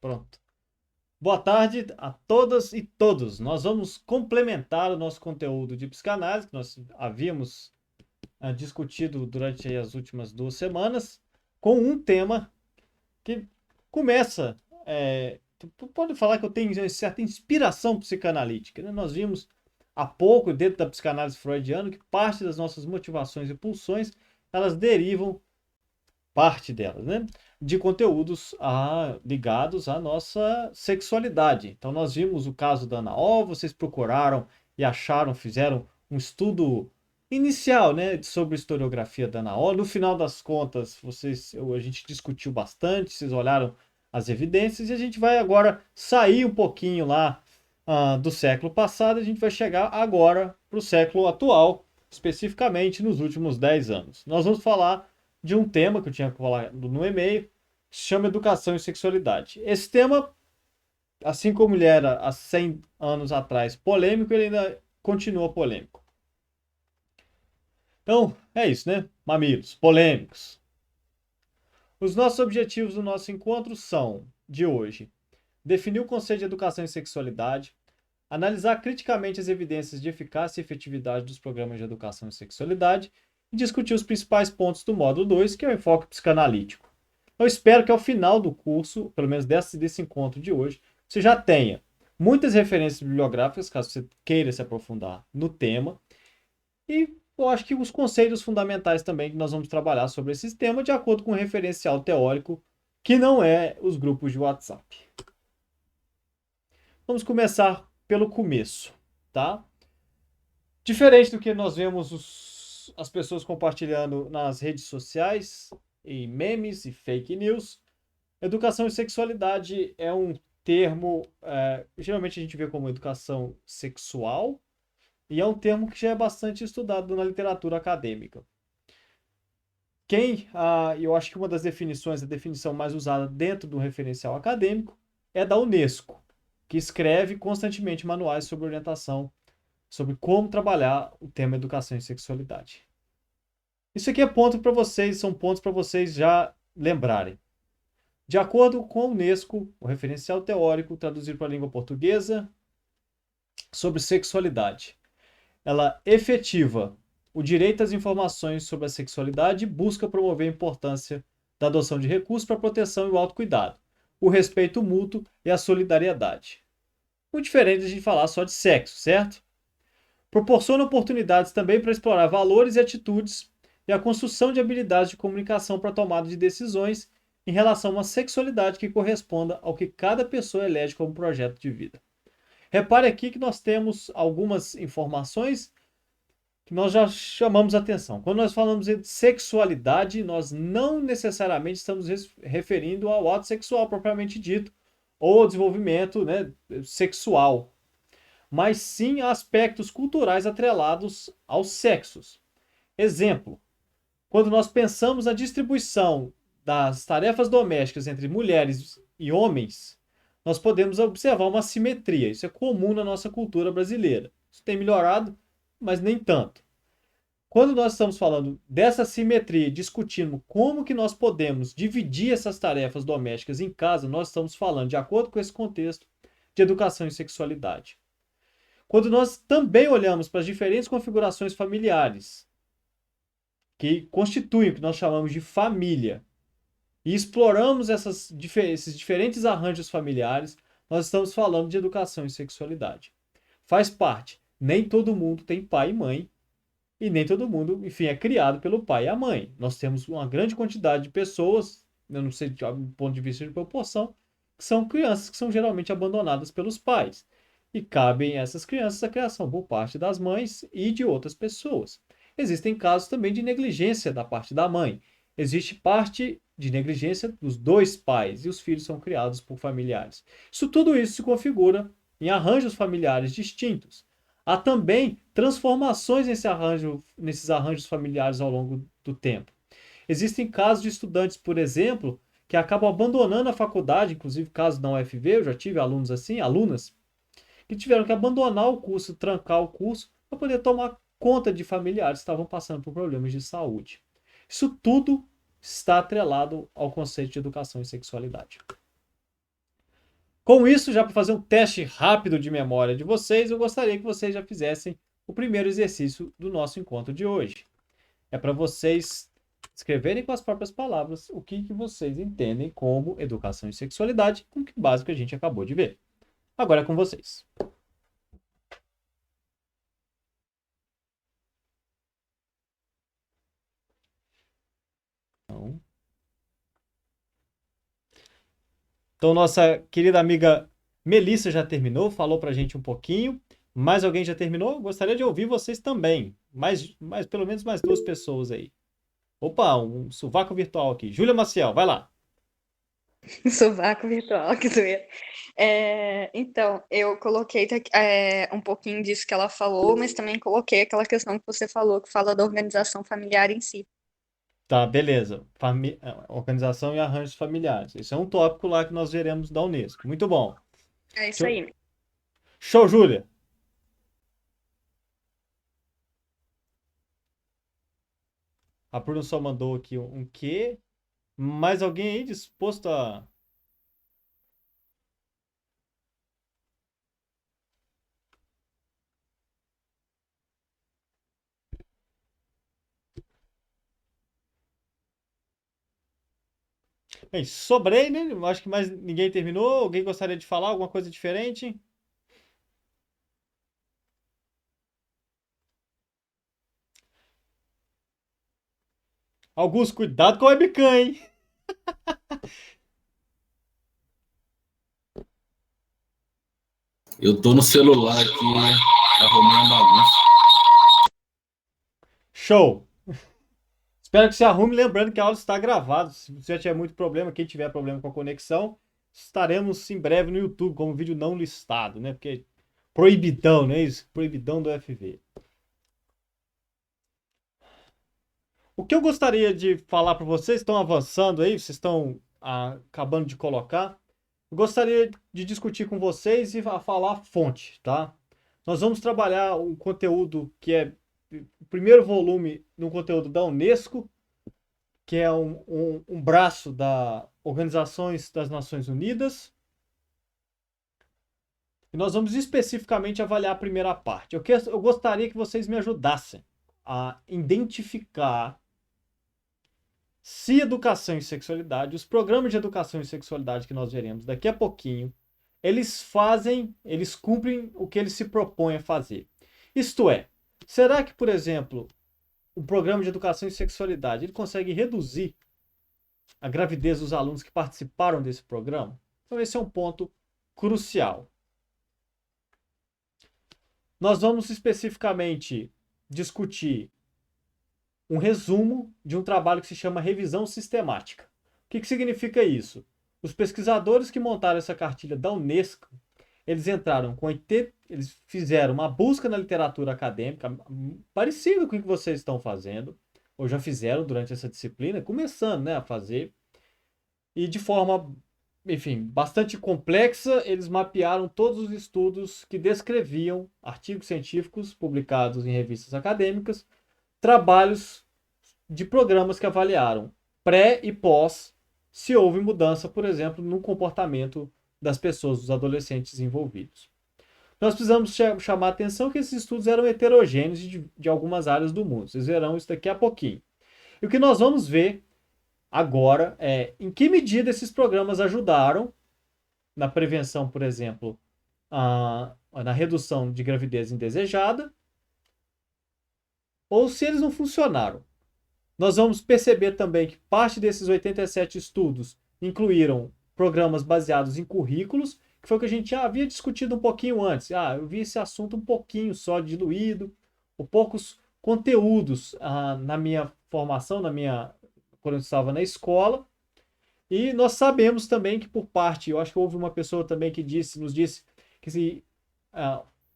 Pronto. Boa tarde a todas e todos. Nós vamos complementar o nosso conteúdo de psicanálise, que nós havíamos discutido durante as últimas 2 semanas, com um tema que começa. Tu pode falar que eu tenho uma certa inspiração psicanalítica, né? Nós vimos há pouco, dentro da psicanálise freudiana, que parte das nossas motivações e pulsões elas derivam parte delas, né? De conteúdos ligados à nossa sexualidade. Então, nós vimos o caso da Ana O, vocês procuraram e acharam, fizeram um estudo inicial, né, sobre historiografia da Ana O. No final das contas, a gente discutiu bastante, vocês olharam as evidências e a gente vai agora sair um pouquinho lá do século passado, a gente vai chegar agora para o século atual, especificamente nos últimos 10 anos. Nós vamos falar de um tema que eu tinha falado no e-mail, que se chama Educação e Sexualidade. Esse tema, assim como ele era há 100 anos atrás polêmico, ele ainda continua polêmico. Então, é isso, né? Mamilos, polêmicos. Os nossos objetivos do nosso encontro são, de hoje, definir o conceito de educação e sexualidade, analisar criticamente as evidências de eficácia e efetividade dos programas de educação e sexualidade e discutir os principais pontos do módulo 2, que é o enfoque psicanalítico. Eu espero que ao final do curso, pelo menos desse encontro de hoje, você já tenha muitas referências bibliográficas, caso você queira se aprofundar no tema, e eu acho que os conceitos fundamentais também que nós vamos trabalhar sobre esse tema, de acordo com o referencial teórico, que não é os grupos de WhatsApp. Vamos começar pelo começo, tá? Diferente do que nós vemos as pessoas compartilhando nas redes sociais, em memes e fake news, educação e sexualidade é um termo, geralmente a gente vê como educação sexual, e é um termo que já é bastante estudado na literatura acadêmica. Eu acho que uma das definições, a definição mais usada dentro do referencial acadêmico, é da Unesco, que escreve constantemente manuais sobre orientação, sobre como trabalhar o tema educação e sexualidade. Isso aqui é ponto para vocês, são pontos para vocês já lembrarem. De acordo com a Unesco, o referencial teórico traduzido para a língua portuguesa sobre sexualidade, ela efetiva o direito às informações sobre a sexualidade e busca promover a importância da adoção de recursos para a proteção e o autocuidado, o respeito mútuo e a solidariedade. Muito diferente de a gente falar só de sexo, certo? Proporciona oportunidades também para explorar valores e atitudes e a construção de habilidades de comunicação para a tomada de decisões em relação a uma sexualidade que corresponda ao que cada pessoa elege como projeto de vida. Repare aqui que nós temos algumas informações que nós já chamamos atenção. Quando nós falamos de sexualidade, nós não necessariamente estamos referindo ao ato sexual propriamente dito, ou ao desenvolvimento, né, sexual, mas sim a aspectos culturais atrelados aos sexos. Exemplo, quando nós pensamos na distribuição das tarefas domésticas entre mulheres e homens, nós podemos observar uma simetria. Isso é comum na nossa cultura brasileira. Isso tem melhorado, mas nem tanto. Quando nós estamos falando dessa simetria, discutindo como que nós podemos dividir essas tarefas domésticas em casa, nós estamos falando, de acordo com esse contexto, de educação e sexualidade. Quando nós também olhamos para as diferentes configurações familiares, que constituem o que nós chamamos de família, e exploramos esses diferentes arranjos familiares, nós estamos falando de educação e sexualidade. Faz parte. Nem todo mundo tem pai e mãe, e nem todo mundo, enfim, é criado pelo pai e a mãe. Nós temos uma grande quantidade de pessoas, eu não sei do ponto de vista de proporção, que são crianças que são geralmente abandonadas pelos pais. E cabem a essas crianças a criação por parte das mães e de outras pessoas. Existem casos também de negligência da parte da mãe. Existe parte de negligência dos dois pais e os filhos são criados por familiares. Tudo isso se configura em arranjos familiares distintos. Há também transformações nesses arranjos familiares ao longo do tempo. Existem casos de estudantes, por exemplo, que acabam abandonando a faculdade, inclusive casos da UFV, eu já tive alunos assim, alunas, que tiveram que abandonar o curso, trancar o curso, para poder tomar conta de familiares que estavam passando por problemas de saúde. Isso tudo está atrelado ao conceito de educação e sexualidade. Com isso, já para fazer um teste rápido de memória de vocês, eu gostaria que vocês já fizessem o primeiro exercício do nosso encontro de hoje. É para vocês escreverem com as próprias palavras o que vocês entendem como educação e sexualidade, com que base que a gente acabou de ver. Agora é com vocês. Então, nossa querida amiga Melissa já terminou, falou pra gente um pouquinho. Mais alguém já terminou? Gostaria de ouvir vocês também. Mais pelo menos mais duas pessoas aí. Opa, um sovaco virtual aqui. Júlia Maciel, vai lá. Sovaco virtual, que zoeira. Então, eu coloquei um pouquinho disso que ela falou, mas também coloquei aquela questão que você falou, que fala da organização familiar em si. Tá, beleza. Organização e arranjos familiares. Esse é um tópico lá que nós veremos da Unesco. Muito bom. É isso Show, aí. show, Júlia. A Bruna só mandou aqui um quê? Mais alguém aí disposto a. Bem, sobrei, né? Acho que mais ninguém terminou. Alguém gostaria de falar alguma coisa diferente? Augusto, cuidado com a webcam, hein? Eu tô no celular aqui, arrumei uma bagunça. Show! Espero que se arrume, lembrando que a aula está gravada. Se você já tiver muito problema, quem tiver problema com a conexão, estaremos em breve no YouTube como vídeo não listado, né? Porque proibidão, não é isso? Proibidão do FV. O que eu gostaria de falar para vocês, estão avançando aí, vocês estão acabando de colocar. Eu gostaria de discutir com vocês e falar a fonte, tá? Nós vamos trabalhar um conteúdo que é o primeiro volume de um conteúdo da Unesco, que é um braço da Organizações das Nações Unidas. E nós vamos especificamente avaliar a primeira parte. Eu gostaria que vocês me ajudassem a identificar se educação e sexualidade, os programas de educação e sexualidade que nós veremos daqui a pouquinho, eles cumprem o que eles se propõem a fazer. Isto é, será que, por exemplo, o programa de educação e sexualidade ele consegue reduzir a gravidez dos alunos que participaram desse programa? Então, esse é um ponto crucial. Nós vamos especificamente discutir um resumo de um trabalho que se chama revisão sistemática. O que significa isso? Os pesquisadores que montaram essa cartilha da Unesco, eles fizeram uma busca na literatura acadêmica, parecido com o que vocês estão fazendo, ou já fizeram durante essa disciplina, começando, né, a fazer, e de forma, enfim, bastante complexa, eles mapearam todos os estudos que descreviam artigos científicos publicados em revistas acadêmicas, trabalhos de programas que avaliaram pré e pós se houve mudança, por exemplo, no comportamento das pessoas, dos adolescentes envolvidos. Nós precisamos chamar a atenção que esses estudos eram heterogêneos de algumas áreas do mundo. Vocês verão isso daqui a pouquinho. E o que nós vamos ver agora é em que medida esses programas ajudaram na prevenção, por exemplo, na redução de gravidez indesejada, ou se eles não funcionaram. Nós vamos perceber também que parte desses 87 estudos incluíram programas baseados em currículos, que foi o que a gente já havia discutido um pouquinho antes. Eu vi esse assunto um pouquinho só diluído, ou poucos conteúdos na minha formação, quando eu estava na escola. E nós sabemos também que por parte, eu acho que houve uma pessoa também que nos disse que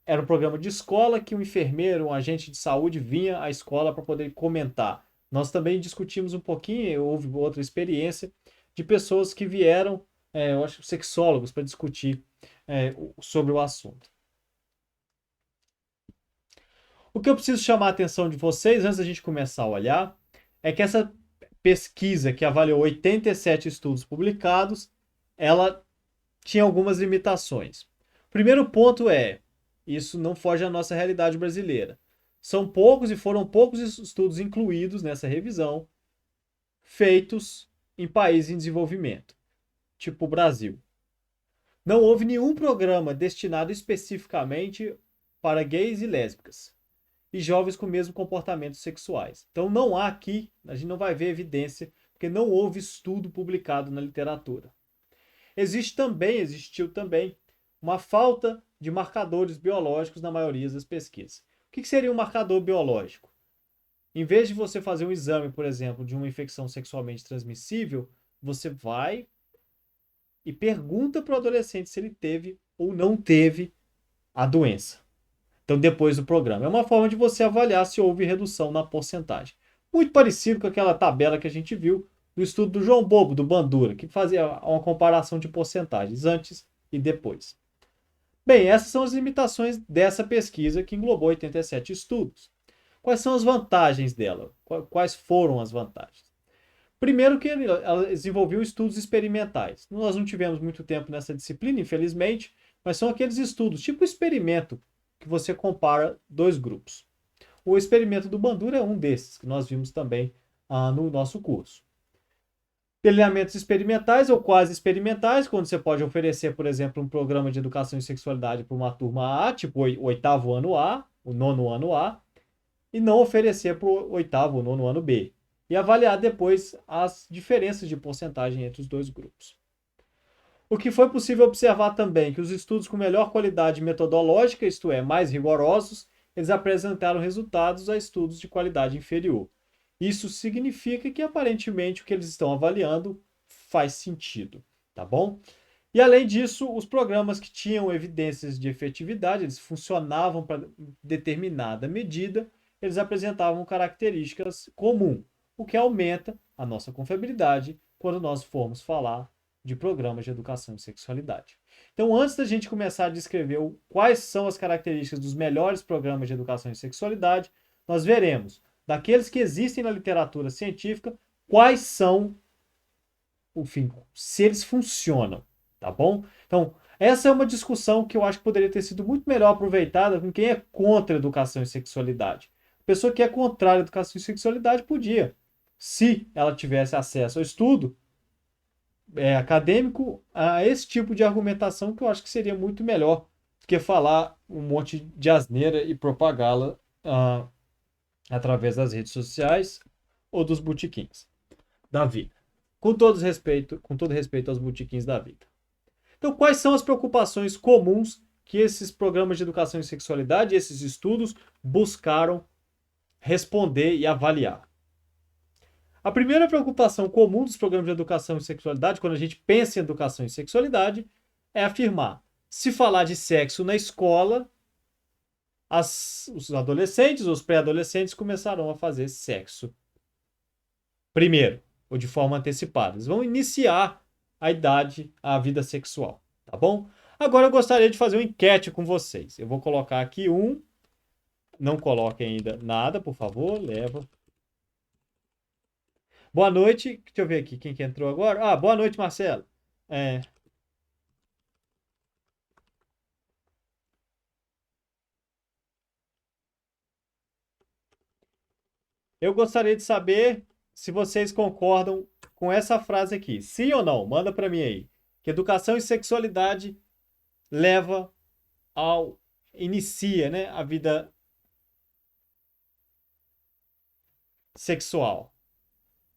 era um programa de escola que um enfermeiro, um agente de saúde vinha à escola para poder comentar. Nós também discutimos um pouquinho, houve outra experiência de pessoas que vieram, eu acho, sexólogos, para discutir sobre o assunto. O que eu preciso chamar a atenção de vocês, antes da gente começar a olhar, é que essa pesquisa que avaliou 87 estudos publicados, ela tinha algumas limitações. O primeiro ponto é, isso não foge à nossa realidade brasileira. São poucos e foram poucos estudos incluídos nessa revisão, feitos em países em desenvolvimento, tipo o Brasil. Não houve nenhum programa destinado especificamente para gays e lésbicas e jovens com mesmos comportamentos sexuais. Então não há aqui, a gente não vai ver evidência, porque não houve estudo publicado na literatura. Existiu também uma falta de marcadores biológicos na maioria das pesquisas. O que seria um marcador biológico? Em vez de você fazer um exame, por exemplo, de uma infecção sexualmente transmissível, você vai e pergunta para o adolescente se ele teve ou não teve a doença. Então, depois do programa. É uma forma de você avaliar se houve redução na porcentagem. Muito parecido com aquela tabela que a gente viu no estudo do João Bobo, do Bandura, que fazia uma comparação de porcentagens antes e depois. Bem, essas são as limitações dessa pesquisa que englobou 87 estudos. Quais são as vantagens dela? Quais foram as vantagens? Primeiro que ela desenvolveu estudos experimentais. Nós não tivemos muito tempo nessa disciplina, infelizmente, mas são aqueles estudos, tipo experimento, que você compara dois grupos. O experimento do Bandura é um desses, que nós vimos também no nosso curso. Treinamentos experimentais ou quase experimentais, quando você pode oferecer, por exemplo, um programa de educação e sexualidade para uma turma A, tipo o oitavo ano A, o nono ano A, e não oferecer para o oitavo ou nono ano B. E avaliar depois as diferenças de porcentagem entre os dois grupos. O que foi possível observar também que os estudos com melhor qualidade metodológica, isto é, mais rigorosos, eles apresentaram resultados a estudos de qualidade inferior. Isso significa que aparentemente o que eles estão avaliando faz sentido, tá bom? E além disso, os programas que tinham evidências de efetividade, eles funcionavam para determinada medida, eles apresentavam características comuns, o que aumenta a nossa confiabilidade quando nós formos falar de programas de educação e sexualidade. Então, antes da gente começar a descrever quais são as características dos melhores programas de educação e sexualidade, nós veremos, daqueles que existem na literatura científica, quais são, enfim, se eles funcionam, tá bom? Então, essa é uma discussão que eu acho que poderia ter sido muito melhor aproveitada com quem é contra a educação e sexualidade. A pessoa que é contrária à educação e sexualidade podia, se ela tivesse acesso ao estudo acadêmico, a esse tipo de argumentação que eu acho que seria muito melhor do que falar um monte de asneira e propagá-la através das redes sociais ou dos botequins da vida. Com todo respeito aos botequins da vida. Então, quais são as preocupações comuns que esses programas de educação e sexualidade, esses estudos, buscaram responder e avaliar? A primeira preocupação comum dos programas de educação e sexualidade, quando a gente pensa em educação e sexualidade, é afirmar: se falar de sexo na escola, os adolescentes, os pré-adolescentes começarão a fazer sexo primeiro, ou de forma antecipada. Eles vão iniciar a vida sexual, tá bom? Agora eu gostaria de fazer uma enquete com vocês. Eu vou colocar aqui não coloquem ainda nada, por favor, leva. Boa noite. Deixa eu ver aqui quem que entrou agora. Boa noite, Marcelo. Eu gostaria de saber se vocês concordam com essa frase aqui. Sim ou não? Manda para mim aí. Que educação e sexualidade inicia, né, a vida sexual.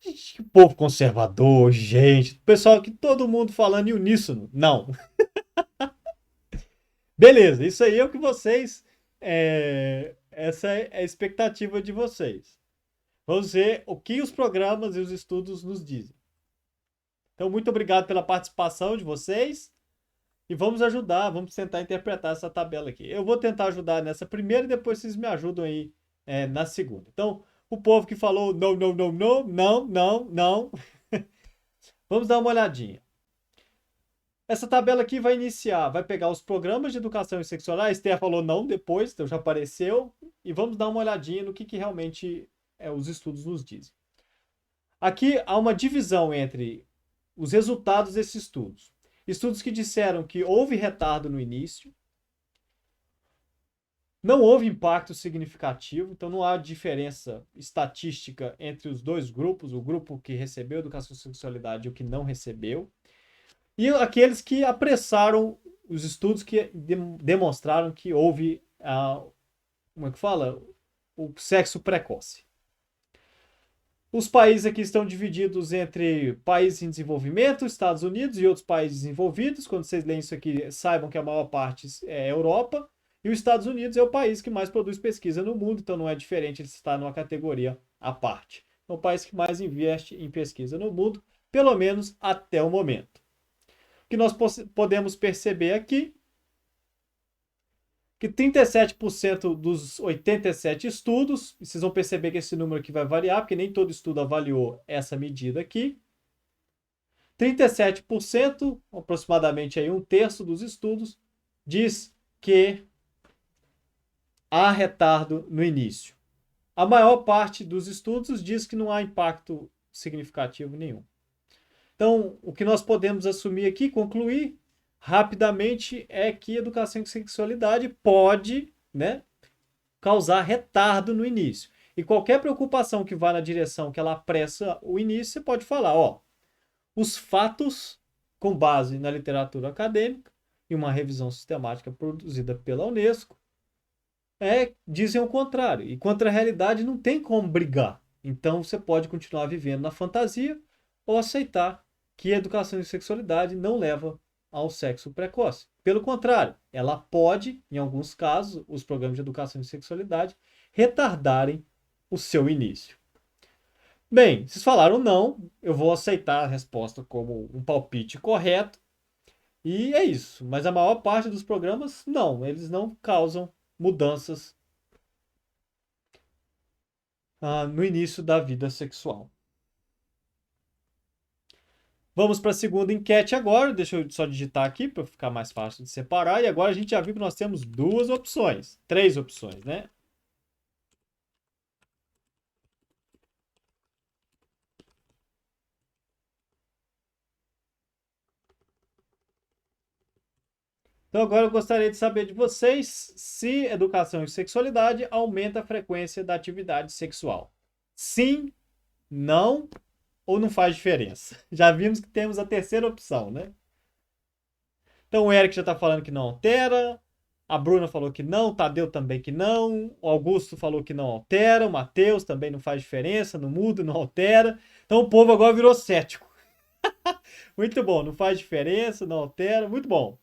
Que povo conservador, gente. Pessoal, que todo mundo falando em uníssono. Não. Beleza, isso aí é o que vocês. Essa é a expectativa de vocês. Vamos ver o que os programas e os estudos nos dizem. Então, muito obrigado pela participação de vocês. E vamos ajudar, vamos tentar interpretar essa tabela aqui. Eu vou tentar ajudar nessa primeira e depois vocês me ajudam aí na segunda. Então, o povo que falou não, não, não, não, não, não, não. Vamos dar uma olhadinha. Essa tabela aqui vai pegar os programas de educação e sexualidade. A Esther falou não depois, então já apareceu. E vamos dar uma olhadinha no que realmente os estudos nos dizem. Aqui há uma divisão entre os resultados desses estudos. Estudos que disseram que houve retardo no início, não houve impacto significativo, então não há diferença estatística entre os dois grupos, o grupo que recebeu educação e sexualidade e o que não recebeu. E aqueles que apressaram os estudos que demonstraram que houve, como é que fala? O sexo precoce. Os países aqui estão divididos entre países em desenvolvimento, Estados Unidos e outros países desenvolvidos. Quando vocês leem isso aqui, saibam que a maior parte é Europa. E os Estados Unidos é o país que mais produz pesquisa no mundo, então não é diferente, ele está numa categoria à parte. É o país que mais investe em pesquisa no mundo, pelo menos até o momento. O que nós podemos perceber aqui que 37% dos 87 estudos, e vocês vão perceber que esse número aqui vai variar, porque nem todo estudo avaliou essa medida aqui. 37%, aproximadamente aí um terço dos estudos, diz que há retardo no início. A maior parte dos estudos diz que não há impacto significativo nenhum. Então, o que nós podemos assumir aqui, concluir rapidamente, é que educação em sexualidade pode, né, causar retardo no início. E qualquer preocupação que vá na direção que ela apressa o início, você pode falar, ó, os fatos, com base na literatura acadêmica e uma revisão sistemática produzida pela Unesco, dizem o contrário. E contra a realidade não tem como brigar. Então você pode continuar vivendo na fantasia ou aceitar que a educação em sexualidade não leva ao sexo precoce. Pelo contrário, ela pode, em alguns casos, os programas de educação em sexualidade, retardarem o seu início. Bem, vocês falaram não, eu vou aceitar a resposta como um palpite correto, e é isso. Mas a maior parte dos programas, não, eles não causam mudanças no início da vida sexual. Vamos para a segunda enquete agora. Deixa eu só digitar aqui para ficar mais fácil de separar. E agora a gente já viu que nós temos duas opções. Três opções, né? Então agora eu gostaria de saber de vocês se educação e sexualidade aumenta a frequência da atividade sexual. Sim, não ou não faz diferença? Já vimos que temos a terceira opção, né? Então o Eric já está falando que não altera, a Bruna falou que não, o Tadeu também que não, o Augusto falou que não altera, o Matheus também não faz diferença, não muda, não altera. Então o povo agora virou cético. Muito bom, não faz diferença, não altera, muito bom.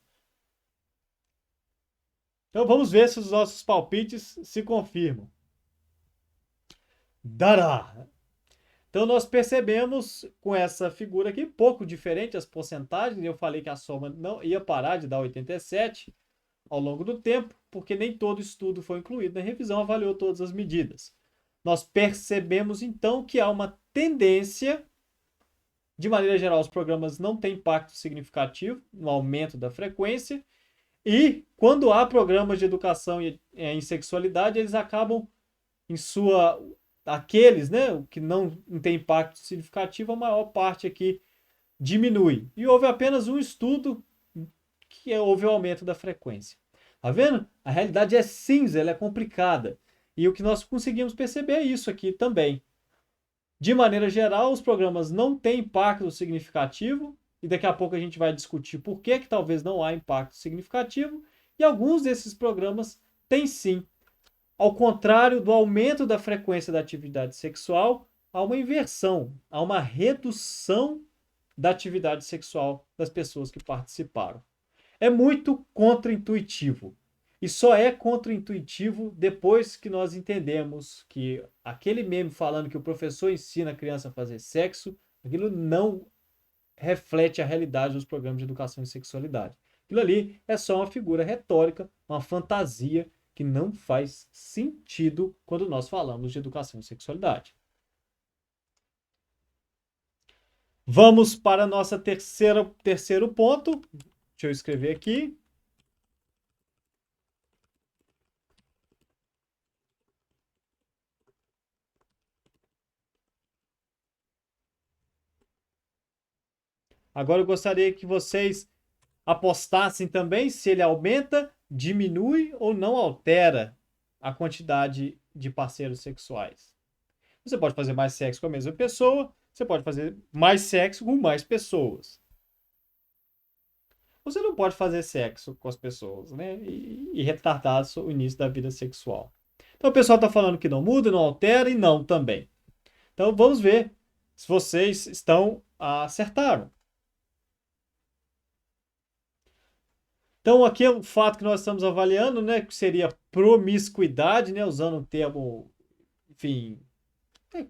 Então vamos ver se os nossos palpites se confirmam. Dará! Então nós percebemos com essa figura aqui, pouco diferente as porcentagens, eu falei que a soma não ia parar de dar 87 ao longo do tempo, porque nem todo estudo foi incluído na revisão, avaliou todas as medidas. Nós percebemos então que há uma tendência, de maneira geral, os programas não têm impacto significativo no aumento da frequência, e quando há programas de educação em sexualidade, eles acabam em sua aqueles, né, que não tem impacto significativo, a maior parte aqui diminui. E houve apenas um estudo que houve o aumento da frequência. Tá vendo? A realidade é cinza, ela é complicada. E o que nós conseguimos perceber é isso aqui também. De maneira geral, os programas não têm impacto significativo, e daqui a pouco a gente vai discutir por que talvez não há impacto significativo, e alguns desses programas têm sim. Ao contrário do aumento da frequência da atividade sexual, há uma inversão, há uma redução da atividade sexual das pessoas que participaram. É muito contraintuitivo. E só é contraintuitivo depois que nós entendemos que aquele meme falando que o professor ensina a criança a fazer sexo, aquilo não reflete a realidade dos programas de educação em sexualidade. Aquilo ali é só uma figura retórica, uma fantasia que não faz sentido quando nós falamos de educação em sexualidade. Vamos para a nossa terceiro ponto. Deixa eu escrever aqui. Agora eu gostaria que vocês apostassem também se ele aumenta, diminui ou não altera a quantidade de parceiros sexuais. Você pode fazer mais sexo com a mesma pessoa, você pode fazer mais sexo com mais pessoas. Você não pode fazer sexo com as pessoas, né? E retardar o início da vida sexual. Então o pessoal está falando que não muda, não altera e não também. Então vamos ver se vocês acertaram. Então aqui é o fato que nós estamos avaliando, né? Que seria promiscuidade, né? Usando um termo, enfim,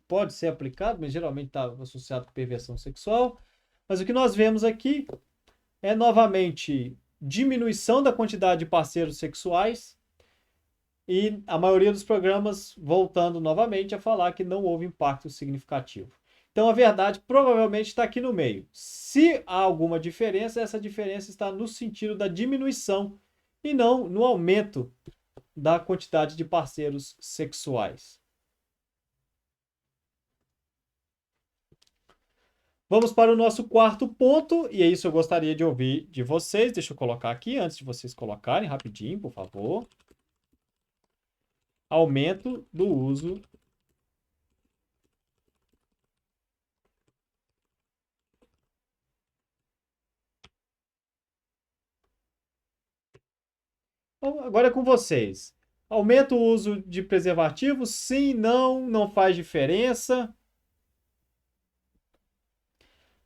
pode ser aplicado, mas geralmente está associado com perversão sexual. Mas o que nós vemos aqui é novamente diminuição da quantidade de parceiros sexuais e a maioria dos programas voltando novamente a falar que não houve impacto significativo. Então a verdade provavelmente está aqui no meio. Se há alguma diferença, essa diferença está no sentido da diminuição e não no aumento da quantidade de parceiros sexuais. Vamos para o nosso quarto ponto, e é isso eu gostaria de ouvir de vocês. Deixa eu colocar aqui, antes de vocês colocarem, rapidinho, por favor. Aumento do uso Então, agora é com vocês. Aumenta o uso de preservativos? Sim, não faz diferença.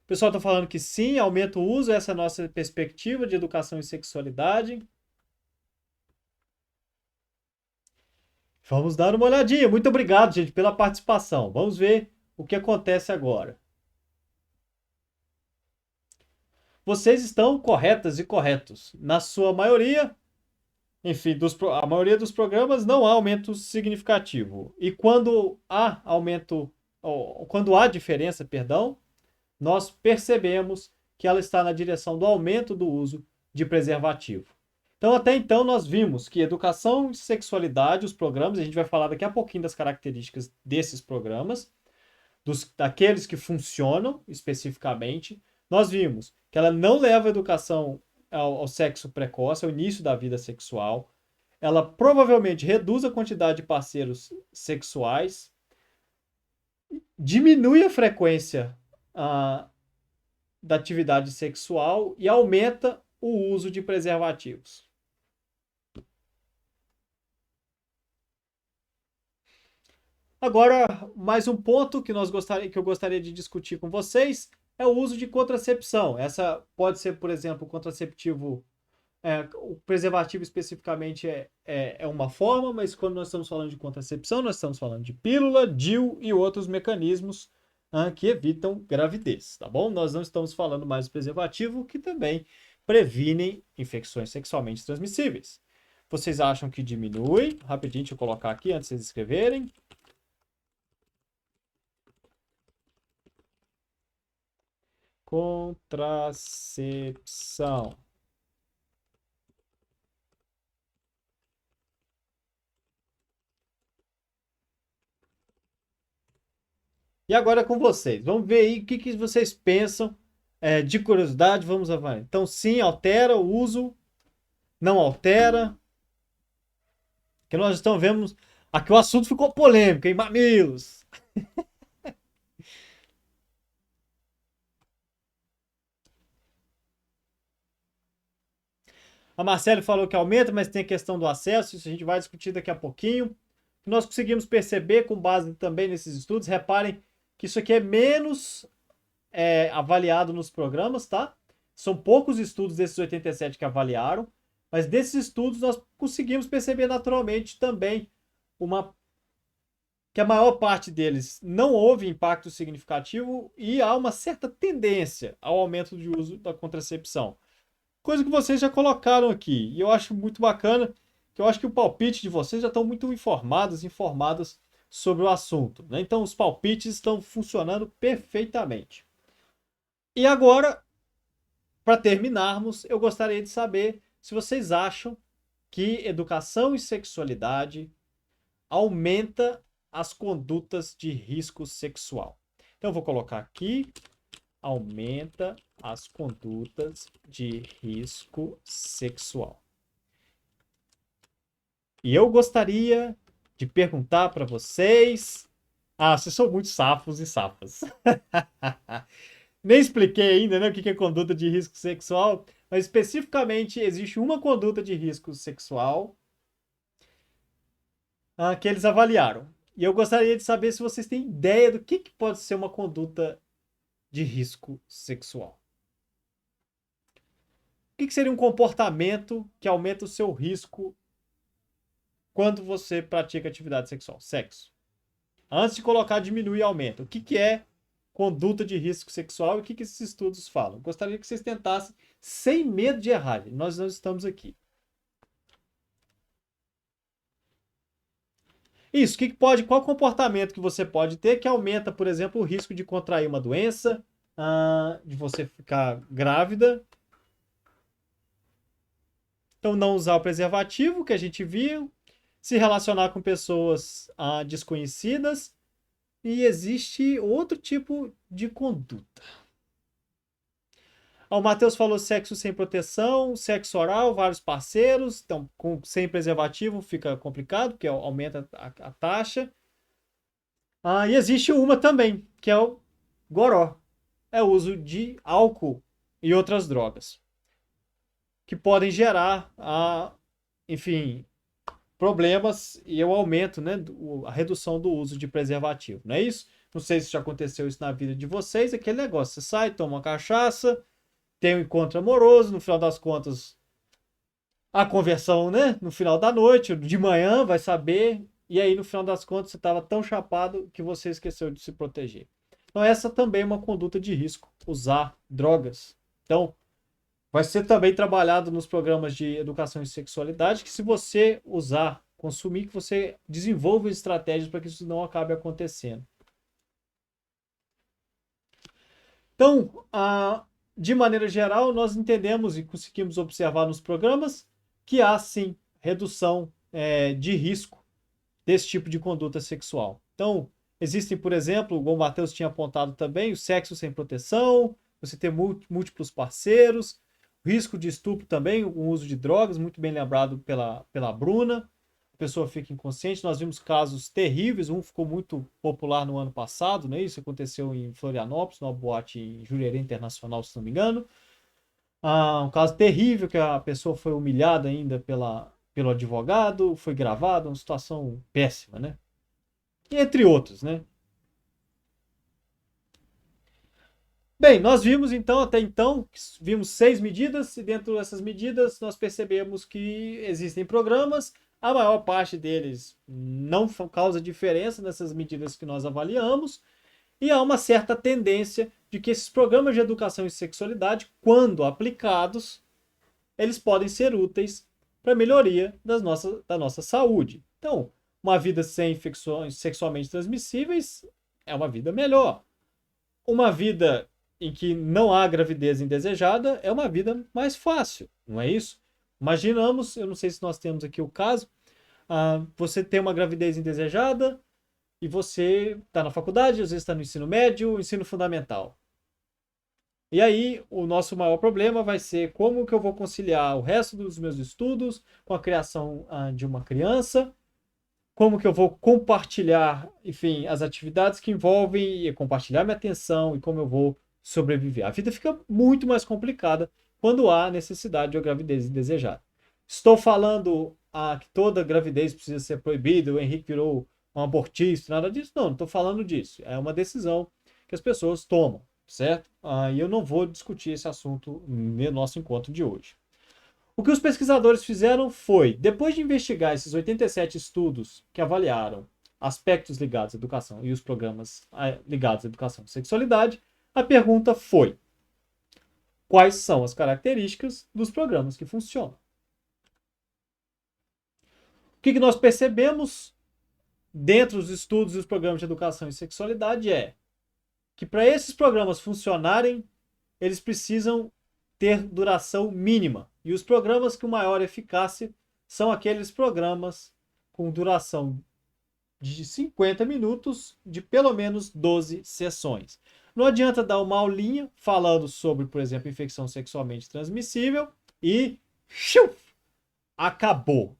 O pessoal está falando que sim, aumenta o uso, essa é a nossa perspectiva de educação e sexualidade. Vamos dar uma olhadinha. Muito obrigado, gente, pela participação. Vamos ver o que acontece agora. Vocês estão corretas e corretos. Na sua maioria, enfim, a maioria dos programas não há aumento significativo. E quando há quando há diferença, perdão, nós percebemos que ela está na direção do aumento do uso de preservativo. Então, até então, nós vimos que educação e sexualidade, os programas, a gente vai falar daqui a pouquinho das características desses programas, daqueles que funcionam especificamente, nós vimos que ela não leva a educação ao sexo precoce, ao início da vida sexual, ela provavelmente reduz a quantidade de parceiros sexuais, diminui a frequência da atividade sexual e aumenta o uso de preservativos. Agora, mais um ponto que eu gostaria de discutir com vocês é o uso de contracepção. Essa pode ser, por exemplo, contraceptivo. O preservativo especificamente é uma forma, mas quando nós estamos falando de contracepção, nós estamos falando de pílula, DIU e outros mecanismos que evitam gravidez, tá bom? Nós não estamos falando mais do preservativo, que também previnem infecções sexualmente transmissíveis. Vocês acham que diminui? Rapidinho, deixa eu colocar aqui antes de vocês escreverem. Contracepção. E agora é com vocês. Vamos ver aí o que vocês pensam. De curiosidade, vamos avaliar. Então, sim, altera o uso. Não altera. Que nós estamos vendo. Aqui o assunto ficou polêmico, hein? Mamilos. A Marcele falou que aumenta, mas tem a questão do acesso. Isso a gente vai discutir daqui a pouquinho. Nós conseguimos perceber, com base também nesses estudos, reparem que isso aqui é menos avaliado nos programas, tá? São poucos estudos desses 87 que avaliaram, mas desses estudos nós conseguimos perceber naturalmente também que a maior parte deles não houve impacto significativo e há uma certa tendência ao aumento de uso da contracepção. Coisa que vocês já colocaram aqui. E eu acho muito bacana, que eu acho que o palpite de vocês já estão muito informadas sobre o assunto, né? Então os palpites estão funcionando perfeitamente. E agora, para terminarmos, eu gostaria de saber se vocês acham que educação e sexualidade aumenta as condutas de risco sexual. Então eu vou colocar aqui aumenta as condutas de risco sexual. E eu gostaria de perguntar para vocês... vocês são muito safos e safas. Nem expliquei ainda, né, o que é conduta de risco sexual, mas especificamente existe uma conduta de risco sexual que eles avaliaram. E eu gostaria de saber se vocês têm ideia do que pode ser uma conduta de risco sexual. O que seria um comportamento que aumenta o seu risco quando você pratica atividade sexual? Sexo. Antes de colocar diminui e aumenta. O que é conduta de risco sexual e o que esses estudos falam? Gostaria que vocês tentassem sem medo de errar. Nós não estamos aqui. Isso, qual comportamento que você pode ter que aumenta, por exemplo, o risco de contrair uma doença, de você ficar grávida. Então, não usar o preservativo, que a gente viu, se relacionar com pessoas desconhecidas, e existe outro tipo de conduta. O Matheus falou sexo sem proteção, sexo oral, vários parceiros. Então, sem preservativo fica complicado, porque aumenta a taxa. E existe uma também, que é o goró. É o uso de álcool e outras drogas. Que podem gerar, enfim, problemas e o aumento, né, a redução do uso de preservativo. Não é isso? Não sei se já aconteceu isso na vida de vocês. Aquele negócio, você sai, toma uma cachaça, tem um encontro amoroso, no final das contas, a conversão, né? No final da noite, de manhã, vai saber, e aí no final das contas você estava tão chapado que você esqueceu de se proteger. Então essa também é uma conduta de risco, usar drogas. Então, vai ser também trabalhado nos programas de educação e sexualidade, que se você usar, consumir, que você desenvolva estratégias para que isso não acabe acontecendo. Então, de maneira geral, nós entendemos e conseguimos observar nos programas que há, sim, redução de risco desse tipo de conduta sexual. Então, existem, por exemplo, como o Matheus tinha apontado também, o sexo sem proteção, você ter múltiplos parceiros, risco de estupro também, o uso de drogas, muito bem lembrado pela Bruna, a pessoa fica inconsciente. Nós vimos casos terríveis, um ficou muito popular no ano passado, né? Isso aconteceu em Florianópolis, numa boate em Jurerê Internacional, se não me engano. Um caso terrível, que a pessoa foi humilhada ainda pelo advogado, foi gravado, uma situação péssima, né? E entre outros, né? Bem, nós vimos então, até então, vimos 6 medidas, e dentro dessas medidas nós percebemos que existem programas, a maior parte deles não causa diferença nessas medidas que nós avaliamos, e há uma certa tendência de que esses programas de educação e sexualidade, quando aplicados, eles podem ser úteis para a melhoria da nossa saúde. Então, uma vida sem infecções sexualmente transmissíveis é uma vida melhor. Uma vida em que não há gravidez indesejada é uma vida mais fácil, não é isso? Imaginamos, eu não sei se nós temos aqui o caso, você tem uma gravidez indesejada e você está na faculdade, às vezes está no ensino médio, ensino fundamental. E aí, o nosso maior problema vai ser como que eu vou conciliar o resto dos meus estudos com a criação de uma criança, como que eu vou compartilhar, enfim, as atividades que envolvem e compartilhar minha atenção e como eu vou sobreviver. A vida fica muito mais complicada quando há necessidade de uma gravidez indesejada. Estou falando que toda gravidez precisa ser proibida, o Henrique virou um abortista, nada disso. Não estou falando disso. É uma decisão que as pessoas tomam, certo? E eu não vou discutir esse assunto no nosso encontro de hoje. O que os pesquisadores fizeram foi, depois de investigar esses 87 estudos que avaliaram aspectos ligados à educação e os programas ligados à educação e sexualidade, a pergunta foi: quais são as características dos programas que funcionam? O que nós percebemos dentro dos estudos e os programas de educação e sexualidade é que para esses programas funcionarem, eles precisam ter duração mínima. E os programas com maior eficácia são aqueles programas com duração de 50 minutos, de pelo menos 12 sessões. Não adianta dar uma aulinha falando sobre, por exemplo, infecção sexualmente transmissível e acabou.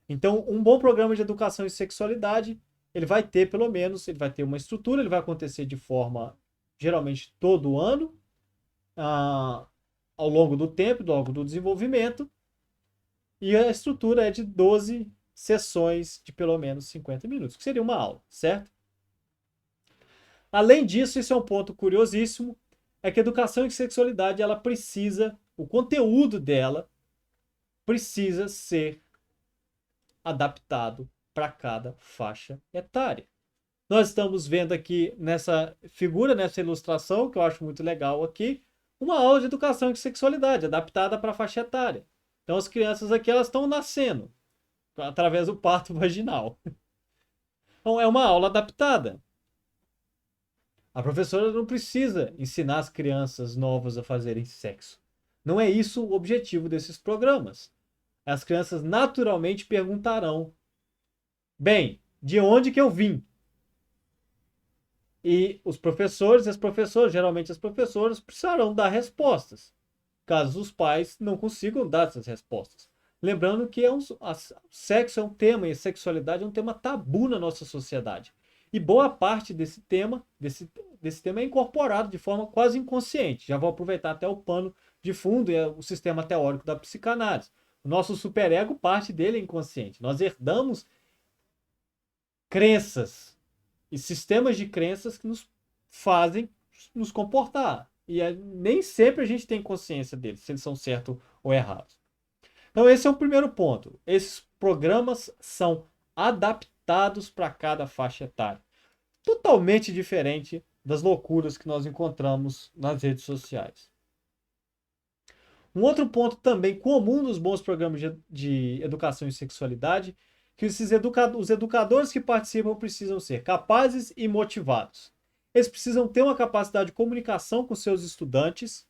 Então, um bom programa de educação em sexualidade, ele vai ter pelo menos, ele vai ter uma estrutura, ele vai acontecer de forma, geralmente, todo ano, ao longo do tempo, ao longo do desenvolvimento, e a estrutura é de 12 sessões de pelo menos 50 minutos, que seria uma aula, certo? Além disso, esse é um ponto curiosíssimo, é que a educação em sexualidade, ela precisa, o conteúdo dela precisa ser adaptado para cada faixa etária. Nós estamos vendo aqui nessa figura, nessa ilustração, que eu acho muito legal aqui, uma aula de educação em sexualidade, adaptada para a faixa etária. Então as crianças aqui, elas estão nascendo através do parto vaginal. Então é uma aula adaptada. A professora não precisa ensinar as crianças novas a fazerem sexo. Não é isso o objetivo desses programas. As crianças naturalmente perguntarão: bem, de onde que eu vim? E os professores e as professoras, geralmente as professoras, precisarão dar respostas, caso os pais não consigam dar essas respostas. Lembrando que sexo é um tema, e a sexualidade é um tema tabu na nossa sociedade. E boa parte desse tema é incorporado de forma quase inconsciente. Já vou aproveitar até o pano de fundo e o sistema teórico da psicanálise. O nosso superego, parte dele é inconsciente. Nós herdamos crenças e sistemas de crenças que nos fazem nos comportar. E nem sempre a gente tem consciência deles, se eles são certos ou errados. Então esse é o primeiro ponto. Esses programas são adaptados para cada faixa etária. Totalmente diferente das loucuras que nós encontramos nas redes sociais. Um outro ponto também comum nos bons programas de educação em sexualidade, que os educadores que participam precisam ser capazes e motivados. Eles precisam ter uma capacidade de comunicação com seus estudantes,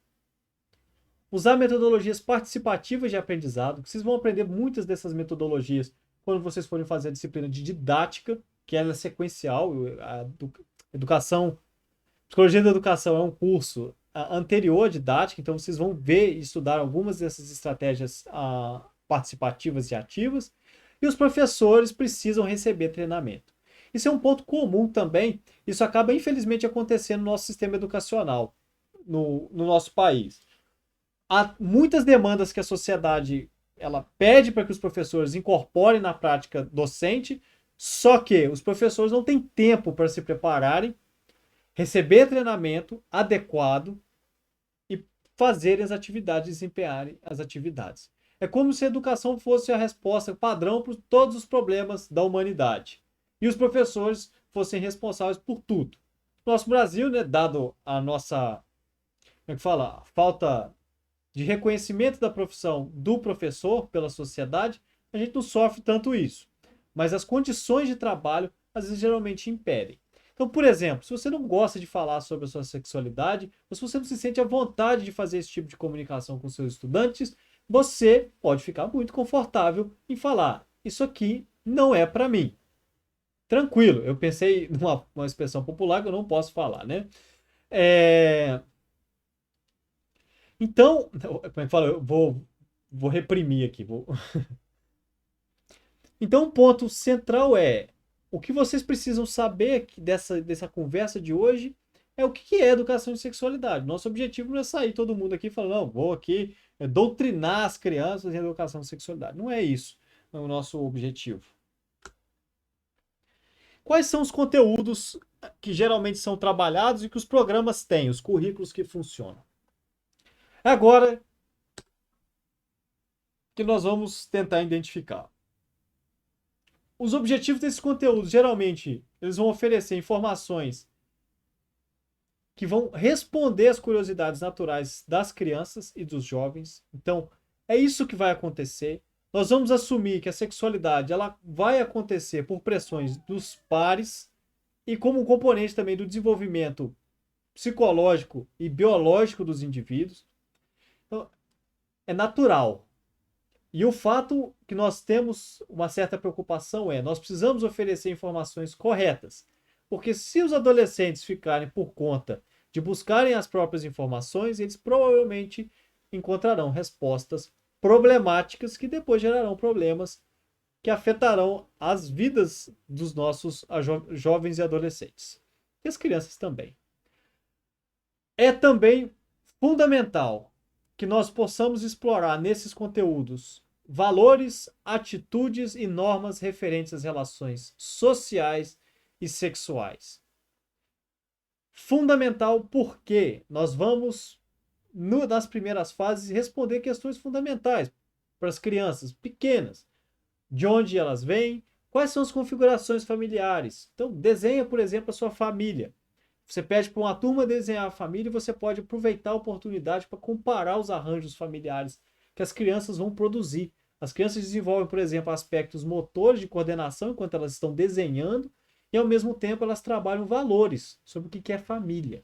usar metodologias participativas de aprendizado, que vocês vão aprender muitas dessas metodologias quando vocês forem fazer a disciplina de didática, que ela é sequencial. A Psicologia da Educação é um curso anterior à didática, então vocês vão ver e estudar algumas dessas estratégias participativas e ativas, e os professores precisam receber treinamento. Isso é um ponto comum também, isso acaba infelizmente acontecendo no nosso sistema educacional, no nosso país. Há muitas demandas que a sociedade ela pede para que os professores incorporem na prática docente, só que os professores não têm tempo para se prepararem, receber treinamento adequado e fazerem as atividades, desempenharem as atividades. É como se a educação fosse a resposta padrão para todos os problemas da humanidade. E os professores fossem responsáveis por tudo. Nosso Brasil, né, dado a nossa, como é que fala, a falta de reconhecimento da profissão do professor pela sociedade, a gente não sofre tanto isso. Mas as condições de trabalho, às vezes, geralmente impedem. Então, por exemplo, se você não gosta de falar sobre a sua sexualidade, ou se você não se sente à vontade de fazer esse tipo de comunicação com seus estudantes, você pode ficar muito confortável em falar: isso aqui não é para mim. Tranquilo, eu pensei numa expressão popular que eu não posso falar, né? Então, como é que fala? Eu vou reprimir aqui. Então, o ponto central é: o que vocês precisam saber dessa conversa de hoje é o que é educação em sexualidade. Nosso objetivo não é sair todo mundo aqui falando: não, vou aqui doutrinar as crianças em educação em sexualidade. Não é isso o nosso objetivo. Quais são os conteúdos que geralmente são trabalhados e que os programas têm, os currículos que funcionam? Agora que nós vamos tentar identificar. Os objetivos desses conteúdos, geralmente, eles vão oferecer informações que vão responder às curiosidades naturais das crianças e dos jovens. Então, é isso que vai acontecer. Nós vamos assumir que a sexualidade ela vai acontecer por pressões dos pares e como um componente também do desenvolvimento psicológico e biológico dos indivíduos. Então, é natural. E o fato que nós temos uma certa preocupação nós precisamos oferecer informações corretas. Porque se os adolescentes ficarem por conta de buscarem as próprias informações, eles provavelmente encontrarão respostas problemáticas que depois gerarão problemas que afetarão as vidas dos nossos jovens e adolescentes. E as crianças também. É também fundamental que nós possamos explorar nesses conteúdos valores, atitudes e normas referentes às relações sociais e sexuais. Fundamental porque nós vamos, nas primeiras fases, responder questões fundamentais para as crianças pequenas. De onde elas vêm, quais são as configurações familiares. Então, desenha, por exemplo, a sua família. Você pede para uma turma desenhar a família e você pode aproveitar a oportunidade para comparar os arranjos familiares que as crianças vão produzir. As crianças desenvolvem, por exemplo, aspectos motores de coordenação enquanto elas estão desenhando e, ao mesmo tempo, elas trabalham valores sobre o que é família.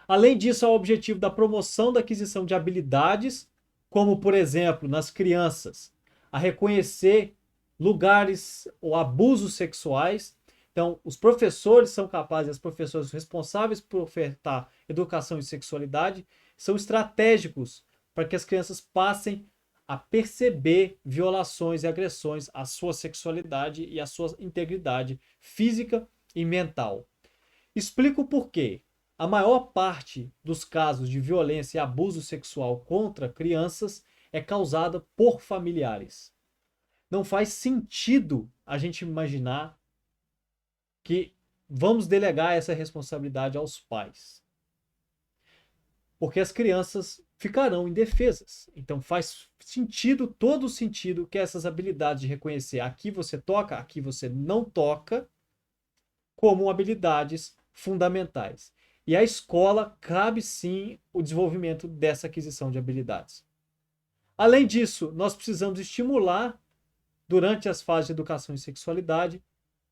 Além disso, há o objetivo da promoção da aquisição de habilidades, como, por exemplo, nas crianças, a reconhecer lugares ou abusos sexuais. Então, os professores são capazes, as professoras responsáveis por ofertar educação em sexualidade, são estratégicos para que as crianças passem a perceber violações e agressões à sua sexualidade e à sua integridade física e mental. Explico por quê. A maior parte dos casos de violência e abuso sexual contra crianças é causada por familiares. Não faz sentido a gente imaginar que vamos delegar essa responsabilidade aos pais. Porque as crianças ficarão indefesas. Então faz sentido, todo sentido, que essas habilidades de reconhecer aqui você toca, aqui você não toca, como habilidades fundamentais. E à escola cabe sim o desenvolvimento dessa aquisição de habilidades. Além disso, nós precisamos estimular, durante as fases de educação em sexualidade,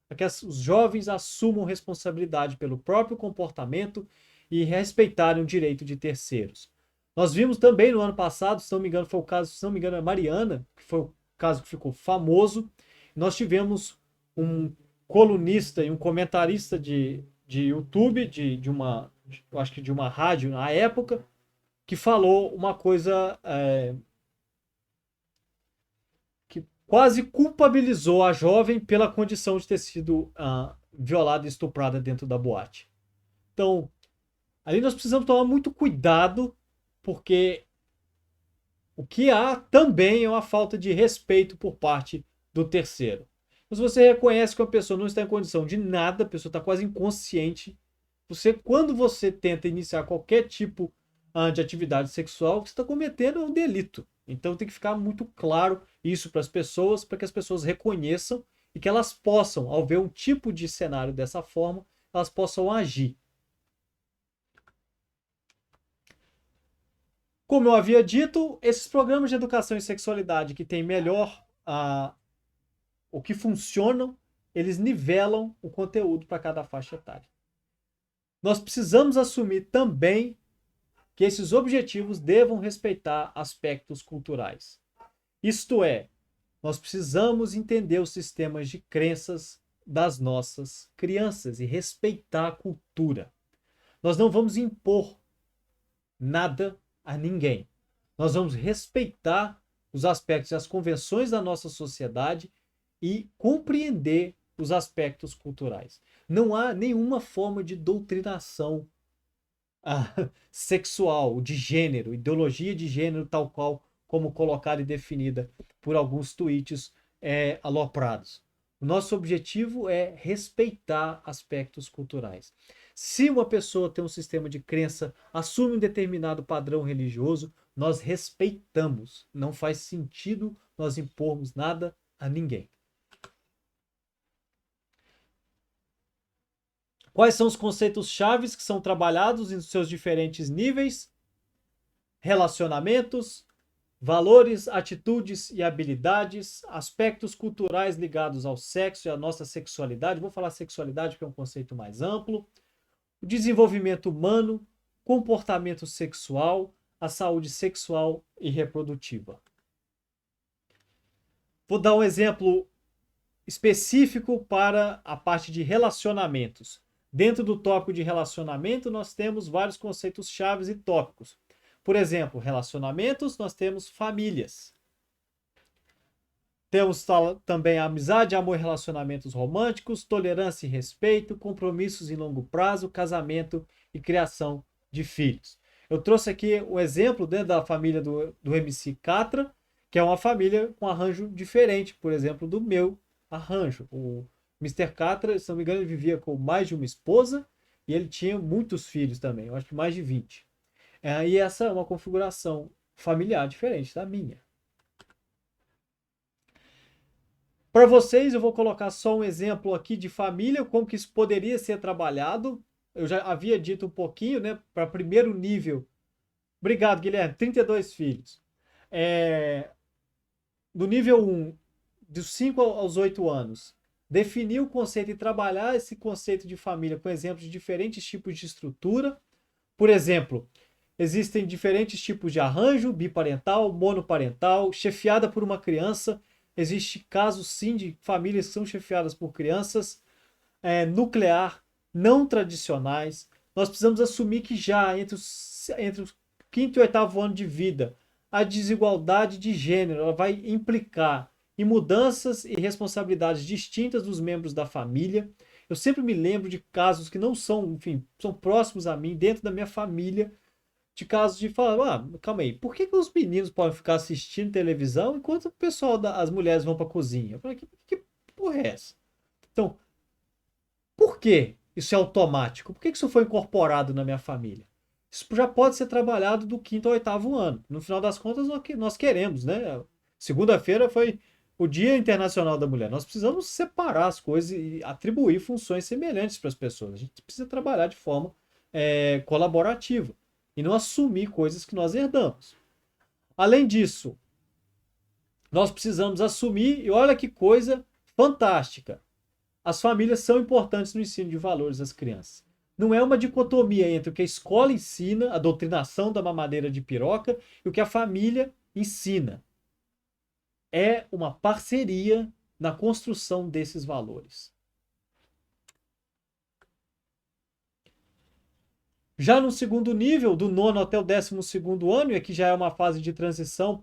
para que os jovens assumam responsabilidade pelo próprio comportamento e respeitarem o direito de terceiros. Nós vimos também no ano passado, se não me engano, foi o caso, se não me engano, a Mariana, que foi o caso que ficou famoso. Nós tivemos um colunista e um comentarista de YouTube, eu acho que de uma rádio na época, que falou uma coisa que quase culpabilizou a jovem pela condição de ter sido violada e estuprada dentro da boate. Então, ali nós precisamos tomar muito cuidado, porque o que há também é uma falta de respeito por parte do terceiro. Mas você reconhece que a pessoa não está em condição de nada, a pessoa está quase inconsciente. Quando você tenta iniciar qualquer tipo de atividade sexual, você está cometendo um delito. Então tem que ficar muito claro isso para as pessoas, para que as pessoas reconheçam e que elas possam, ao ver um tipo de cenário dessa forma, elas possam agir. Como eu havia dito, esses programas de educação em sexualidade que têm melhor o que funcionam, eles nivelam o conteúdo para cada faixa etária. Nós precisamos assumir também que esses objetivos devam respeitar aspectos culturais. Isto é, nós precisamos entender os sistemas de crenças das nossas crianças e respeitar a cultura. Nós não vamos impor nada a ninguém. Nós vamos respeitar os aspectos e as convenções da nossa sociedade e compreender os aspectos culturais. Não há nenhuma forma de doutrinação sexual, de gênero, ideologia de gênero, tal qual como colocada e definida por alguns tweets aloprados. O nosso objetivo é respeitar aspectos culturais. Se uma pessoa tem um sistema de crença, assume um determinado padrão religioso, nós respeitamos. Não faz sentido nós impormos nada a ninguém. Quais são os conceitos chaves que são trabalhados em seus diferentes níveis? Relacionamentos, valores, atitudes e habilidades, aspectos culturais ligados ao sexo e à nossa sexualidade. Vou falar sexualidade porque é um conceito mais amplo. O desenvolvimento humano, comportamento sexual, a saúde sexual e reprodutiva. Vou dar um exemplo específico para a parte de relacionamentos. Dentro do tópico de relacionamento, nós temos vários conceitos chaves e tópicos. Por exemplo, relacionamentos, nós temos famílias. Temos também a amizade, amor e relacionamentos românticos, tolerância e respeito, compromissos em longo prazo, casamento e criação de filhos. Eu trouxe aqui um exemplo dentro da família do MC Catra, que é uma família com arranjo diferente, por exemplo, do meu arranjo. O Mr. Catra, se não me engano, ele vivia com mais de uma esposa e ele tinha muitos filhos também, eu acho que mais de 20. E essa é uma configuração familiar diferente da minha. Para vocês, eu vou colocar só um exemplo aqui de família, como que isso poderia ser trabalhado. Eu já havia dito um pouquinho, né? Para primeiro nível. Obrigado, Guilherme. 32 filhos. Do nível 1, dos 5 aos 8 anos, definir o conceito e trabalhar esse conceito de família com exemplos de diferentes tipos de estrutura. Por exemplo, existem diferentes tipos de arranjo, biparental, monoparental, chefiada por uma criança. Existe casos, sim, de famílias que são chefiadas por crianças, nuclear, não tradicionais. Nós precisamos assumir que já entre o quinto e oitavo ano de vida, a desigualdade de gênero ela vai implicar em mudanças e responsabilidades distintas dos membros da família. Eu sempre me lembro de casos que não são, enfim, são próximos a mim, dentro da minha família, de casos de falar, calma aí, por que os meninos podem ficar assistindo televisão enquanto o pessoal, as mulheres vão para a cozinha? Eu falei, que porra é essa? Então, por que isso é automático? Por que isso foi incorporado na minha família? Isso já pode ser trabalhado do quinto ao oitavo ano. No final das contas, nós queremos, né? Segunda-feira foi o Dia Internacional da Mulher. Nós precisamos separar as coisas e atribuir funções semelhantes para as pessoas. A gente precisa trabalhar de forma colaborativa e não assumir coisas que nós herdamos. Além disso, nós precisamos assumir, e olha que coisa fantástica, as famílias são importantes no ensino de valores das crianças. Não é uma dicotomia entre o que a escola ensina, a doutrinação da mamadeira de piroca, e o que a família ensina. É uma parceria na construção desses valores. Já no segundo nível, do 9º até o 12º ano, e aqui já é uma fase de transição,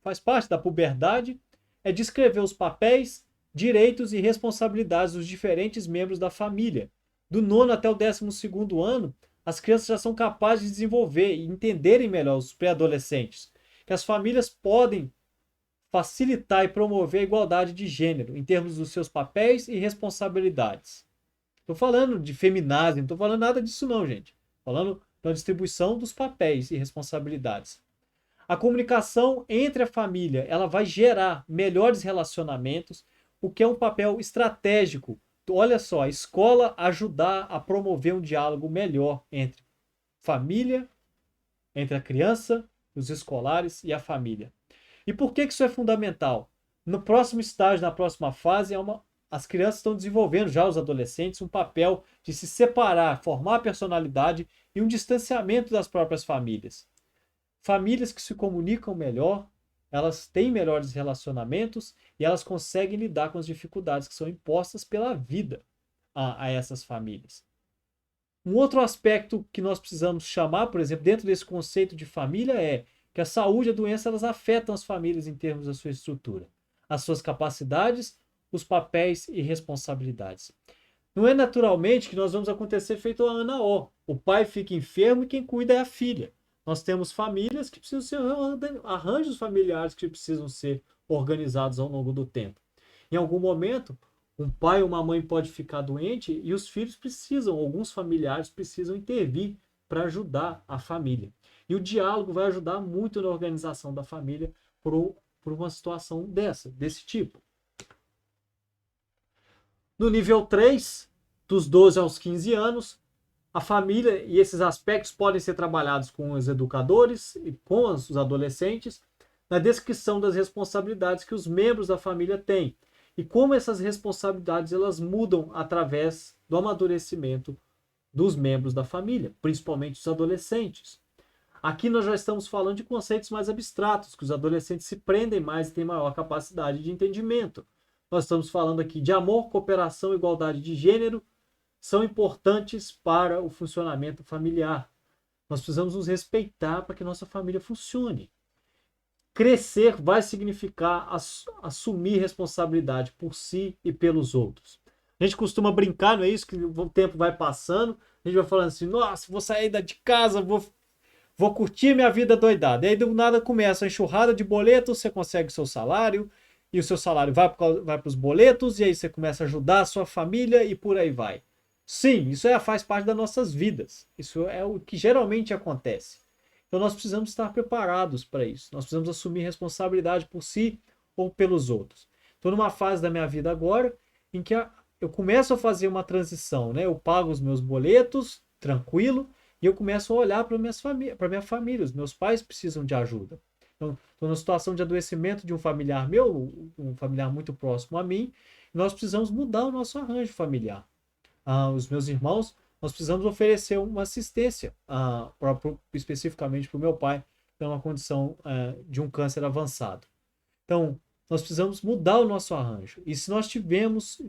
faz parte da puberdade, é descrever os papéis, direitos e responsabilidades dos diferentes membros da família. Do 9º até o 12º ano, as crianças já são capazes de desenvolver e entenderem melhor os pré-adolescentes, que as famílias podem facilitar e promover a igualdade de gênero, em termos dos seus papéis e responsabilidades. Estou falando de feminazia, não estou falando nada disso não, gente. Falando da distribuição dos papéis e responsabilidades. A comunicação entre a família, ela vai gerar melhores relacionamentos, o que é um papel estratégico. Olha só, a escola ajudar a promover um diálogo melhor entre família, entre a criança, os escolares e a família. E por que isso é fundamental? No próximo estágio, na próxima fase, as crianças estão desenvolvendo, já os adolescentes, um papel de se separar, formar a personalidade e um distanciamento das próprias famílias. Famílias que se comunicam melhor, elas têm melhores relacionamentos e elas conseguem lidar com as dificuldades que são impostas pela vida a essas famílias. Um outro aspecto que nós precisamos chamar, por exemplo, dentro desse conceito de família é que a saúde e a doença elas afetam as famílias em termos da sua estrutura, as suas capacidades, os papéis e responsabilidades. Não é naturalmente que nós vamos acontecer feito a Ana O. O pai fica enfermo e quem cuida é a filha. Nós temos famílias que precisam ser arranjos familiares que precisam ser organizados ao longo do tempo. Em algum momento, um pai ou uma mãe pode ficar doente e os filhos precisam, alguns familiares precisam intervir para ajudar a família. E o diálogo vai ajudar muito na organização da família por uma situação desse tipo. No nível 3, dos 12 aos 15 anos, a família e esses aspectos podem ser trabalhados com os educadores e com os adolescentes na descrição das responsabilidades que os membros da família têm e como essas responsabilidades elas mudam através do amadurecimento dos membros da família, principalmente os adolescentes. Aqui nós já estamos falando de conceitos mais abstratos, que os adolescentes se prendem mais e têm maior capacidade de entendimento. Nós estamos falando aqui de amor, cooperação, igualdade de gênero, são importantes para o funcionamento familiar. Nós precisamos nos respeitar para que nossa família funcione. Crescer vai significar assumir responsabilidade por si e pelos outros. A gente costuma brincar, não é isso? Que o tempo vai passando, a gente vai falando assim, nossa, vou sair de casa, vou curtir minha vida doidada. E aí do nada começa a enxurrada de boletos, você consegue o seu salário, e o seu salário vai para os boletos, e aí você começa a ajudar a sua família e por aí vai. Sim, isso faz parte das nossas vidas. Isso é o que geralmente acontece. Então nós precisamos estar preparados para isso. Nós precisamos assumir responsabilidade por si ou pelos outros. Estou numa fase da minha vida agora em que eu começo a fazer uma transição, né? Eu pago os meus boletos, tranquilo, e eu começo a olhar para minha família. Os meus pais precisam de ajuda. Então, estou numa situação de adoecimento de um familiar meu, um familiar muito próximo a mim, e nós precisamos mudar o nosso arranjo familiar. Os meus irmãos, nós precisamos oferecer uma assistência, especificamente para o meu pai, que tem uma condição de um câncer avançado. Então, nós precisamos mudar o nosso arranjo. E se nós tivermos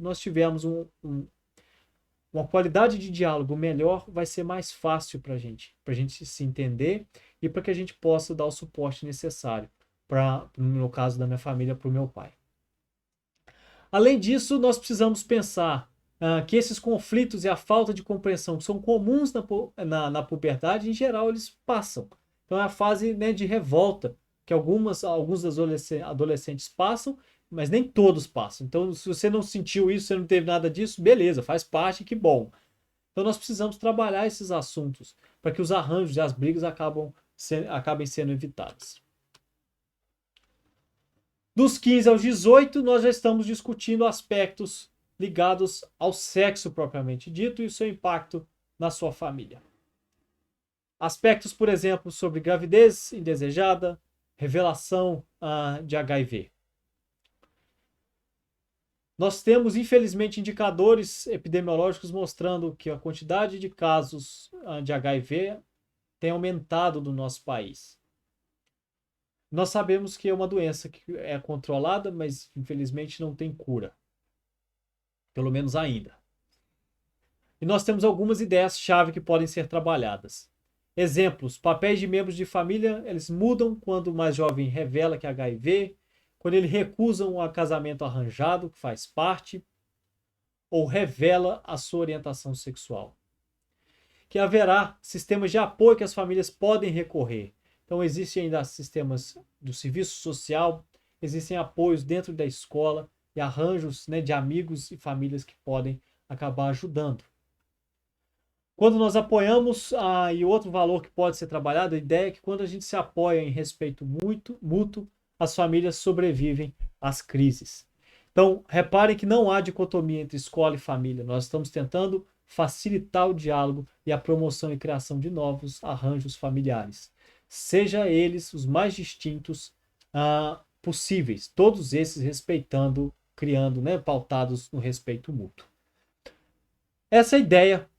uma qualidade de diálogo melhor, vai ser mais fácil para a gente se entender e para que a gente possa dar o suporte necessário, no caso da minha família, para o meu pai. Além disso, nós precisamos pensar que esses conflitos e a falta de compreensão que são comuns na puberdade, em geral, eles passam. Então é a fase, né, de revolta que alguns adolescentes passam, mas nem todos passam. Então, se você não sentiu isso, você não teve nada disso, beleza, faz parte, que bom. Então nós precisamos trabalhar esses assuntos para que os arranjos e as brigas acabem sendo evitadas. Dos 15 aos 18, nós já estamos discutindo aspectos ligados ao sexo propriamente dito e o seu impacto na sua família. Aspectos, por exemplo, sobre gravidez indesejada, revelação de HIV. Nós temos, infelizmente, indicadores epidemiológicos mostrando que a quantidade de casos de HIV tem aumentado no nosso país. Nós sabemos que é uma doença que é controlada, mas infelizmente não tem cura. Pelo menos ainda. E nós temos algumas ideias-chave que podem ser trabalhadas. Exemplos: papéis de membros de família, eles mudam quando o mais jovem revela que é HIV, quando ele recusa um casamento arranjado, que faz parte, ou revela a sua orientação sexual. Que haverá sistemas de apoio que as famílias podem recorrer. Então, existem ainda sistemas do serviço social, existem apoios dentro da escola e arranjos, né, de amigos e famílias que podem acabar ajudando. Quando nós apoiamos, e outro valor que pode ser trabalhado, a ideia é que quando a gente se apoia em respeito mútuo, as famílias sobrevivem às crises. Então, reparem que não há dicotomia entre escola e família. Nós estamos tentando facilitar o diálogo e a promoção e criação de novos arranjos familiares. Seja eles os mais distintos possíveis, todos esses respeitando, criando, né, pautados no respeito mútuo. Essa é a ideia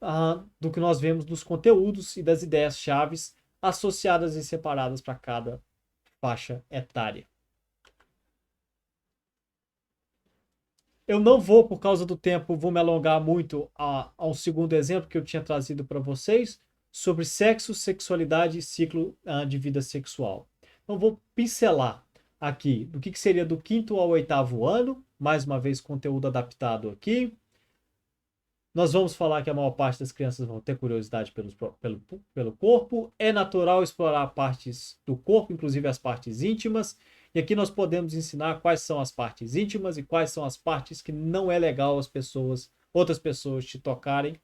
do que nós vemos dos conteúdos e das ideias-chaves associadas e separadas para cada faixa etária. Eu não vou, por causa do tempo, me alongar muito a um segundo exemplo que eu tinha trazido para vocês sobre sexo, sexualidade e ciclo de vida sexual. Então, vou pincelar aqui do que seria do 5º ao 8º ano, mais uma vez conteúdo adaptado aqui. Nós vamos falar que a maior parte das crianças vão ter curiosidade pelo corpo. É natural explorar partes do corpo, inclusive as partes íntimas. E aqui nós podemos ensinar quais são as partes íntimas e quais são as partes que não é legal outras pessoas te tocarem.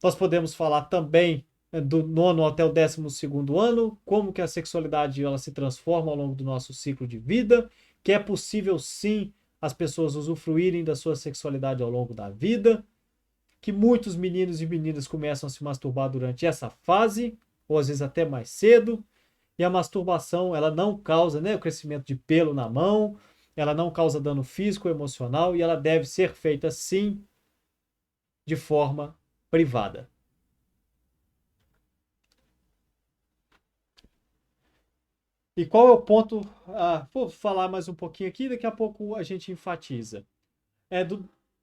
Nós podemos falar também do 9º até o 12º ano, como que a sexualidade ela se transforma ao longo do nosso ciclo de vida, que é possível sim as pessoas usufruírem da sua sexualidade ao longo da vida, que muitos meninos e meninas começam a se masturbar durante essa fase, ou às vezes até mais cedo, e a masturbação ela não causa, né, o crescimento de pelo na mão, ela não causa dano físico ou emocional, e ela deve ser feita sim de forma privada. E qual é o ponto? Vou falar mais um pouquinho aqui, daqui a pouco a gente enfatiza.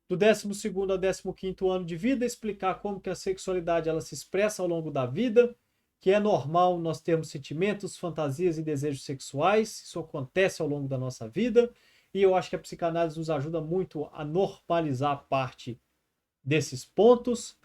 Do 12º ao 15º ano de vida, explicar como que a sexualidade ela se expressa ao longo da vida, que é normal nós termos sentimentos, fantasias e desejos sexuais, isso acontece ao longo da nossa vida, e eu acho que a psicanálise nos ajuda muito a normalizar parte desses pontos.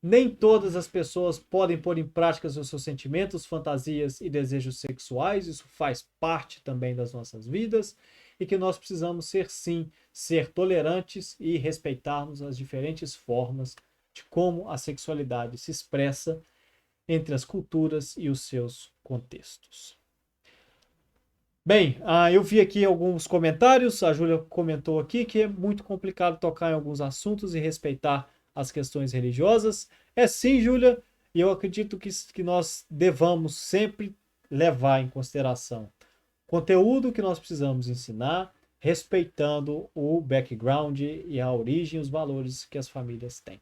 Nem todas as pessoas podem pôr em prática os seus sentimentos, fantasias e desejos sexuais, isso faz parte também das nossas vidas, e que nós precisamos ser, sim, ser tolerantes e respeitarmos as diferentes formas de como a sexualidade se expressa entre as culturas e os seus contextos. Bem, eu vi aqui alguns comentários, a Júlia comentou aqui que é muito complicado tocar em alguns assuntos e respeitar as questões religiosas. É sim, Júlia, e eu acredito que nós devamos sempre levar em consideração o conteúdo que nós precisamos ensinar, respeitando o background e a origem, os valores que as famílias têm.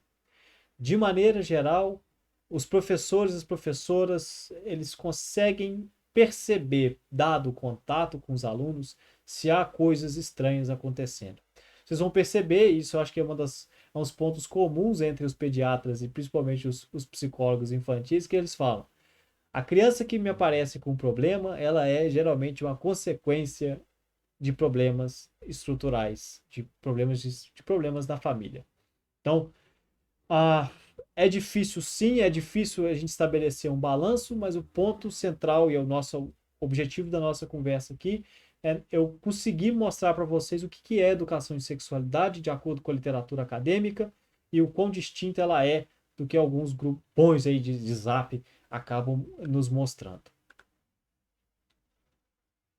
De maneira geral, os professores e as professoras, eles conseguem perceber, dado o contato com os alunos, se há coisas estranhas acontecendo. Vocês vão perceber, isso eu acho que é um dos pontos comuns entre os pediatras e principalmente os psicólogos infantis, que eles falam: a criança que me aparece com um problema, ela é geralmente uma consequência de problemas estruturais, de problemas da família. Então, ah, é difícil sim, é difícil a gente estabelecer um balanço, mas o ponto central e o nosso objetivo da nossa conversa aqui é eu conseguir mostrar para vocês o que é educação em sexualidade de acordo com a literatura acadêmica e o quão distinta ela é do que alguns grupões aí de Zap acabam nos mostrando.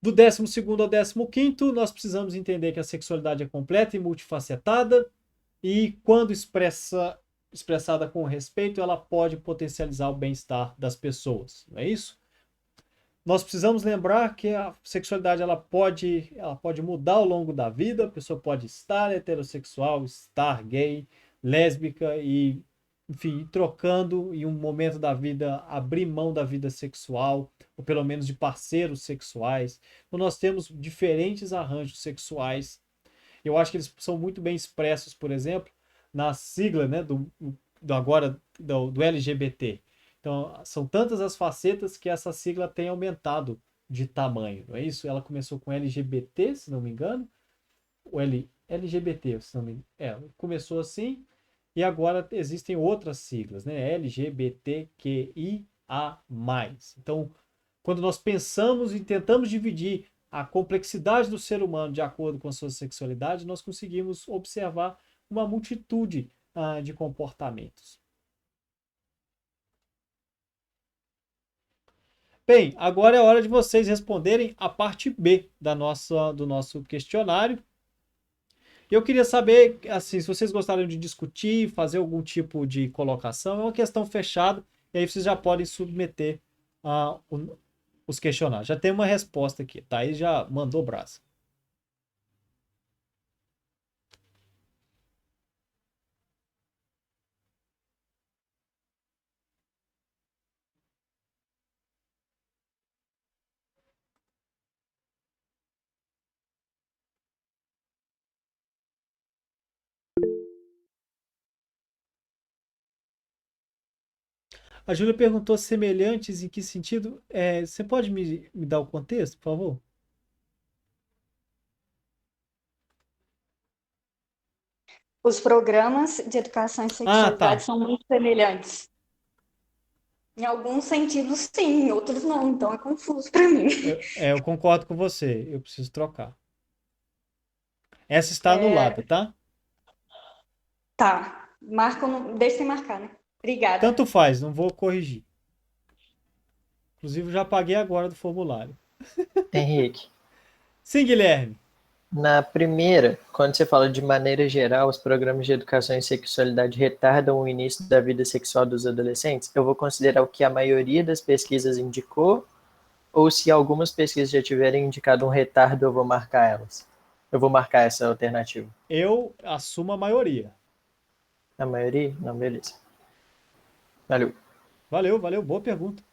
Do 12º ao 15º, nós precisamos entender que a sexualidade é completa e multifacetada e quando expressada com respeito, ela pode potencializar o bem-estar das pessoas, não é isso? Nós precisamos lembrar que a sexualidade ela pode mudar ao longo da vida, a pessoa pode estar heterossexual, estar gay, lésbica e, enfim, ir trocando em um momento da vida, abrir mão da vida sexual, ou pelo menos de parceiros sexuais. Então nós temos diferentes arranjos sexuais. Eu acho que eles são muito bem expressos, por exemplo, na sigla, né, do LGBT. Então, são tantas as facetas que essa sigla tem aumentado de tamanho, não é isso? Ela começou com LGBT, se não me engano, LGBT, se não me engano. Começou assim, e agora existem outras siglas, né? LGBTQIA+. Então, quando nós pensamos e tentamos dividir a complexidade do ser humano de acordo com a sua sexualidade, nós conseguimos observar uma multitude de comportamentos. Bem, agora é hora de vocês responderem a parte B do nosso questionário. Eu queria saber, assim, se vocês gostariam de discutir, fazer algum tipo de colocação, é uma questão fechada, e aí vocês já podem submeter os questionários. Já tem uma resposta aqui, Thaís já mandou brasa. A Júlia perguntou semelhantes em que sentido? Você pode me dar o contexto, por favor? Os programas de educação e Ah, sexualidade tá. são muito semelhantes. Em alguns sentidos, sim, em outros não. Então é confuso para mim. Eu concordo com você. Eu preciso trocar. Essa está anulada, tá? Tá. Marca, deixa sem marcar, né? Obrigada. Tanto faz, não vou corrigir. Inclusive, eu já paguei agora do formulário. Henrique, Sim, Guilherme. na primeira, quando você fala de maneira geral, os programas de educação em sexualidade retardam o início da vida sexual dos adolescentes, eu vou considerar o que a maioria das pesquisas indicou, ou se algumas pesquisas já tiverem indicado um retardo, eu vou marcar elas. Eu vou marcar essa alternativa. Eu assumo a maioria. A maioria? Não, beleza. Valeu. Valeu, valeu. Boa pergunta.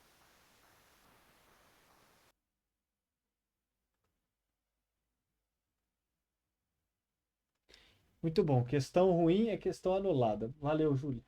Muito bom. Questão ruim é questão anulada. Valeu, Júlia.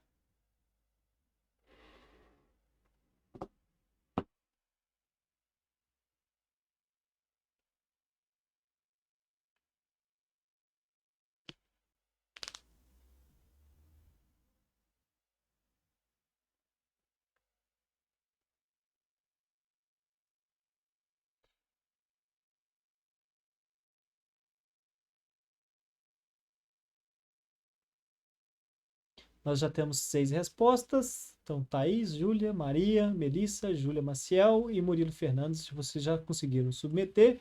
Nós já temos 6 respostas. Então, Thaís, Júlia, Maria, Melissa, Júlia Maciel e Murilo Fernandes, vocês já conseguiram submeter.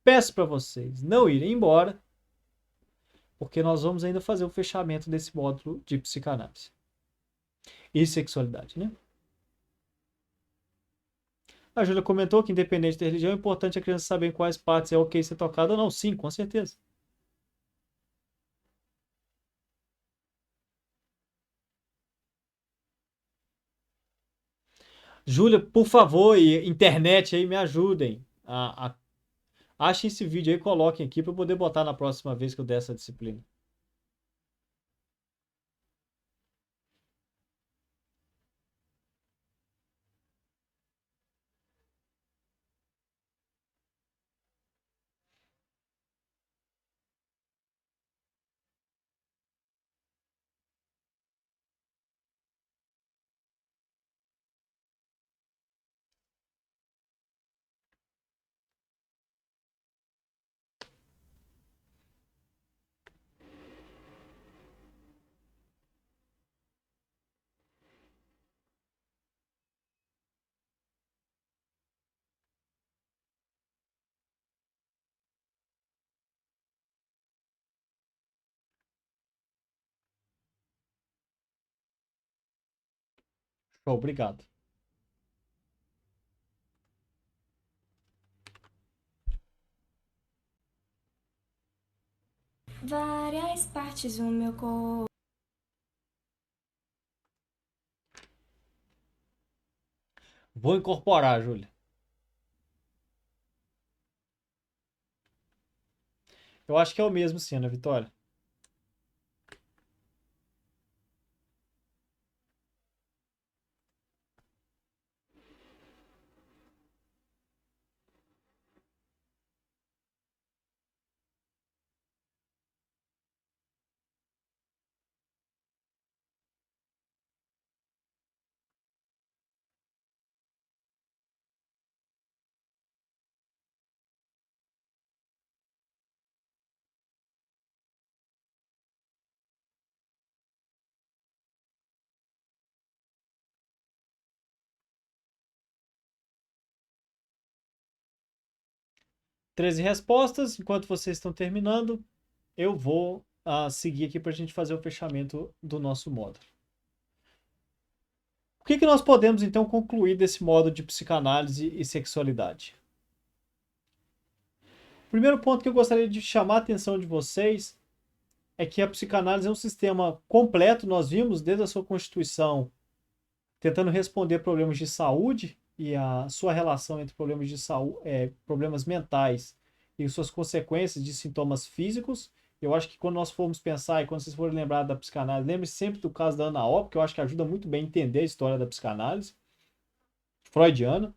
Peço para vocês não irem embora, porque nós vamos ainda fazer o fechamento desse módulo de psicanálise e sexualidade, né? A Júlia comentou que, independente da religião, é importante a criança saber em quais partes é ok ser tocada ou não. Sim, com certeza. Júlia, por favor, e internet aí, me ajudem. Achem esse vídeo aí e coloquem aqui para eu poder botar na próxima vez que eu der essa disciplina. Show, obrigado. Várias partes do meu corpo. Vou incorporar, Júlia. Eu acho que é o mesmo, sim, Ana Vitória. Treze respostas. Enquanto vocês estão terminando, eu vou seguir aqui para a gente fazer o fechamento do nosso módulo. O que nós podemos, então, concluir desse módulo de psicanálise e sexualidade? O primeiro ponto que eu gostaria de chamar a atenção de vocês é que a psicanálise é um sistema completo. Nós vimos desde a sua constituição tentando responder problemas de saúde e a sua relação entre problemas de saúde, problemas mentais e suas consequências de sintomas físicos. Eu acho que quando nós formos pensar e quando vocês forem lembrar da psicanálise, lembre sempre do caso da Ana O, porque eu acho que ajuda muito bem a entender a história da psicanálise freudiana.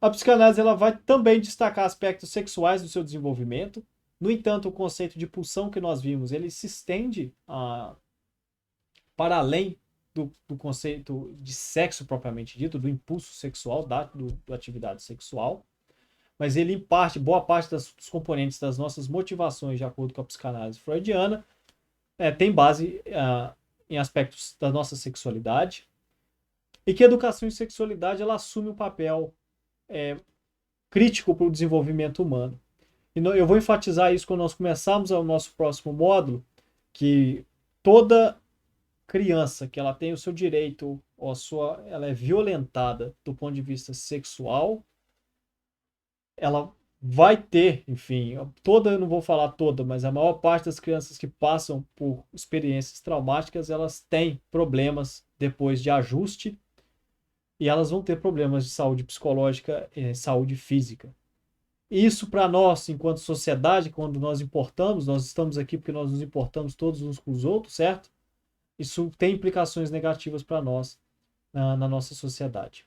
A psicanálise ela vai também destacar aspectos sexuais do seu desenvolvimento. No entanto, o conceito de pulsão que nós vimos, ele se estende para além do conceito de sexo propriamente dito, do impulso sexual, da atividade sexual. Mas ele, em parte, boa parte dos componentes das nossas motivações, de acordo com a psicanálise freudiana, tem base em aspectos da nossa sexualidade. E que a educação em sexualidade ela assume um papel crítico para o desenvolvimento humano. E eu vou enfatizar isso quando nós começarmos o nosso próximo módulo, que toda criança que ela tem o seu direito, ela é violentada do ponto de vista sexual, ela vai ter, enfim, eu não vou falar toda, mas a maior parte das crianças que passam por experiências traumáticas, elas têm problemas depois de ajuste e elas vão ter problemas de saúde psicológica e saúde física. Isso para nós, enquanto sociedade, quando nós importamos, nós estamos aqui porque nós nos importamos todos uns com os outros, certo? Isso tem implicações negativas para nós na nossa sociedade.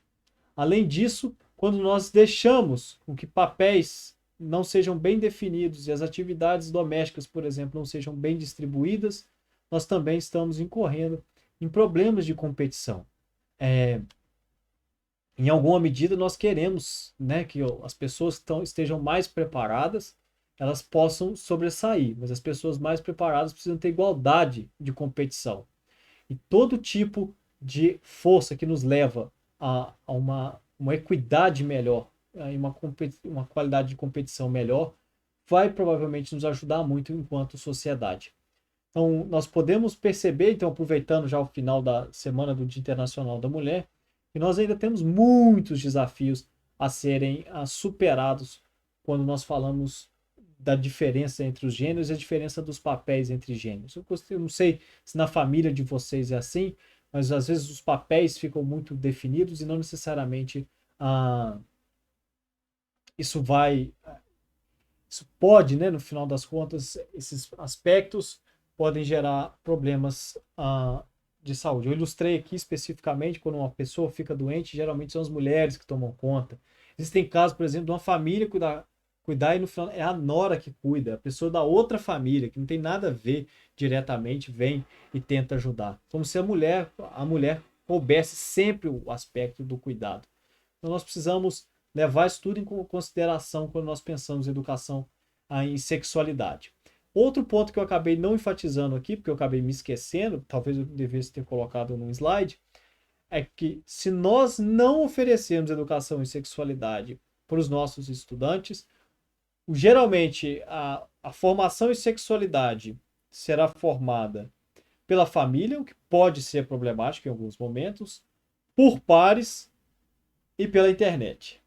Além disso, quando nós deixamos com que papéis não sejam bem definidos e as atividades domésticas, por exemplo, não sejam bem distribuídas, nós também estamos incorrendo em problemas de competição. Em alguma medida, nós queremos, né, que as pessoas que estejam mais preparadas, elas possam sobressair, mas as pessoas mais preparadas precisam ter igualdade de competição. E todo tipo de força que nos leva a uma equidade melhor, a uma qualidade de competição melhor, vai provavelmente nos ajudar muito enquanto sociedade. Então, nós podemos perceber, então, aproveitando já o final da Semana do Dia Internacional da Mulher, que nós ainda temos muitos desafios a serem superados quando nós falamos da diferença entre os gêneros e a diferença dos papéis entre gêneros. Eu não sei se na família de vocês é assim, mas às vezes os papéis ficam muito definidos e não necessariamente isso pode, né, no final das contas, esses aspectos podem gerar problemas de saúde. Eu ilustrei aqui especificamente quando uma pessoa fica doente, geralmente são as mulheres que tomam conta. Existem casos, por exemplo, de uma família cuidar e no final é a nora que cuida, a pessoa da outra família, que não tem nada a ver diretamente, vem e tenta ajudar. Como se a mulher coubesse sempre o aspecto do cuidado. Então nós precisamos levar isso tudo em consideração quando nós pensamos em educação em sexualidade. Outro ponto que eu acabei não enfatizando aqui, porque eu acabei me esquecendo, talvez eu devesse ter colocado num slide, é que se nós não oferecermos educação em sexualidade para os nossos estudantes, geralmente a formação em sexualidade será formada pela família, o que pode ser problemático em alguns momentos, por pares e pela internet.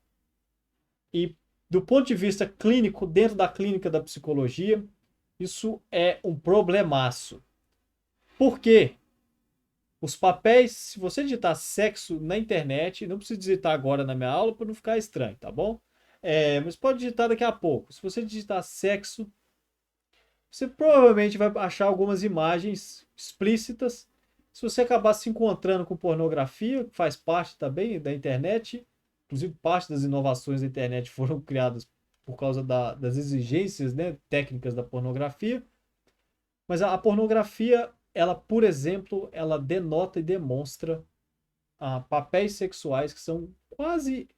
E do ponto de vista clínico, dentro da clínica da psicologia, isso é um problemaço. Por quê? Os papéis, se você digitar sexo na internet, não precisa digitar agora na minha aula para não ficar estranho, tá bom? Mas pode digitar daqui a pouco. Se você digitar sexo, você provavelmente vai achar algumas imagens explícitas. Se você acabar se encontrando com pornografia, que faz parte também da internet, inclusive parte das inovações da internet foram criadas por causa das exigências, né, técnicas da pornografia. Mas a pornografia, ela, por exemplo, ela denota e demonstra papéis sexuais que são quase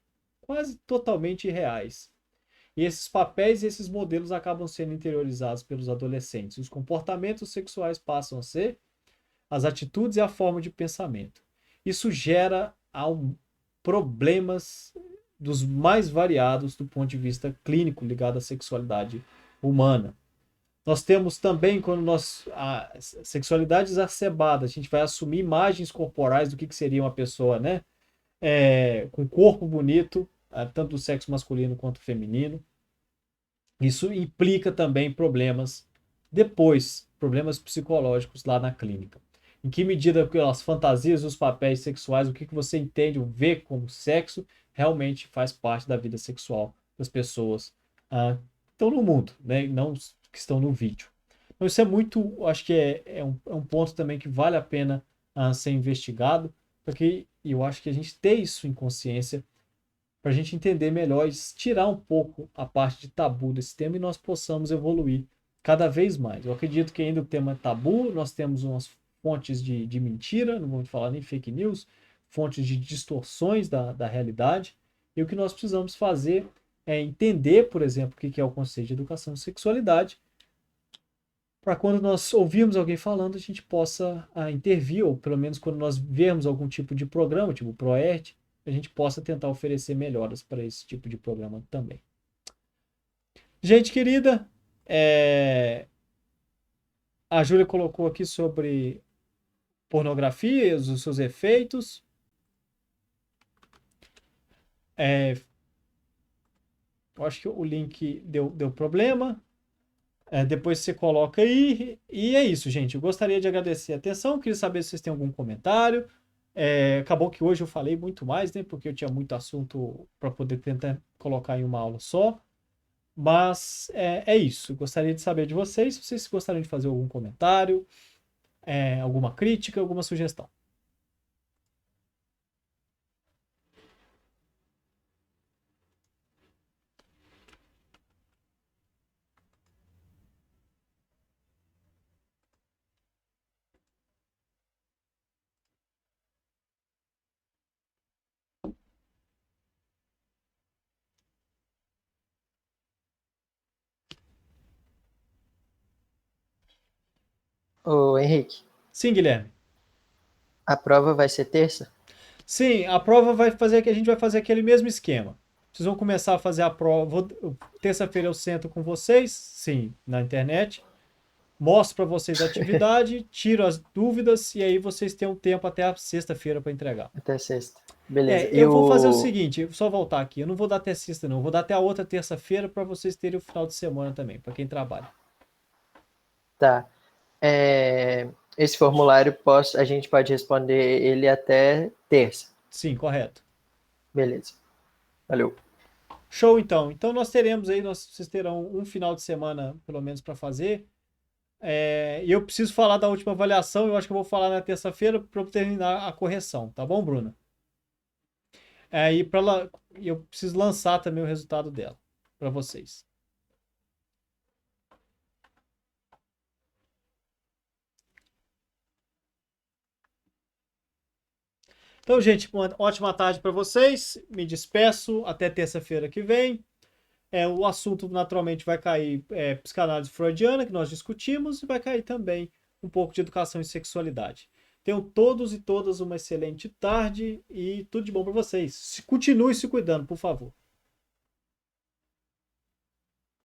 totalmente irreais. E esses papéis e esses modelos acabam sendo interiorizados pelos adolescentes. Os comportamentos sexuais passam a ser as atitudes e a forma de pensamento. Isso gera problemas dos mais variados do ponto de vista clínico ligado à sexualidade humana. Nós temos também, quando a sexualidade exacerbada, a gente vai assumir imagens corporais do que seria uma pessoa, né? Com corpo bonito, tanto do sexo masculino quanto feminino. Isso implica também problemas psicológicos lá na clínica. Em que medida as fantasias, os papéis sexuais, o que você entende, ou vê como sexo, realmente faz parte da vida sexual das pessoas que estão no mundo, né? E não que estão no vídeo. Então isso é muito, acho que é um ponto também que vale a pena ser investigado, porque eu acho que a gente tem isso em consciência para a gente entender melhor e tirar um pouco a parte de tabu desse tema e nós possamos evoluir cada vez mais. Eu acredito que ainda o tema é tabu, nós temos umas fontes de mentira, não vamos falar nem fake news, fontes de distorções da realidade, e o que nós precisamos fazer é entender, por exemplo, o que é o conceito de educação e sexualidade, para quando nós ouvirmos alguém falando, a gente possa intervir, ou pelo menos quando nós vermos algum tipo de programa, tipo o ProERD, a gente possa tentar oferecer melhoras para esse tipo de programa também. Gente querida, a Júlia colocou aqui sobre pornografia e os seus efeitos. Eu acho que o link deu problema. Depois você coloca aí. E é isso, gente. Eu gostaria de agradecer a atenção. Queria saber se vocês têm algum comentário. Acabou que hoje eu falei muito mais, né? Porque eu tinha muito assunto para poder tentar colocar em uma aula só. Mas é isso. Gostaria de saber de vocês, se vocês gostariam de fazer algum comentário, alguma crítica, alguma sugestão. Ô, Henrique, Sim, Guilherme. a prova vai ser terça? Sim, a prova vai fazer que a gente vai fazer aquele mesmo esquema. Vocês vão começar a fazer a prova. Terça-feira eu sento com vocês, sim, na internet. Mostro para vocês a atividade, tiro as dúvidas e aí vocês têm um tempo até a sexta-feira para entregar. Até sexta. Beleza. Eu vou fazer o seguinte, só voltar aqui. Eu não vou dar até sexta, não. Eu vou dar até a outra terça-feira para vocês terem o final de semana também, para quem trabalha. Tá. Esse formulário a gente pode responder ele até terça. Sim, correto. Beleza. Valeu. Show, então. Então nós teremos aí, vocês terão um final de semana, pelo menos, para fazer. E eu preciso falar da última avaliação. Eu acho que eu vou falar na terça-feira para eu terminar a correção, tá bom, Bruna? Eu preciso lançar também o resultado dela para vocês. Então, gente, uma ótima tarde para vocês. Me despeço até terça-feira que vem. O assunto naturalmente vai cair psicanálise freudiana, que nós discutimos, e vai cair também um pouco de educação e sexualidade. Tenham todos e todas uma excelente tarde e tudo de bom para vocês. Continue se cuidando, por favor.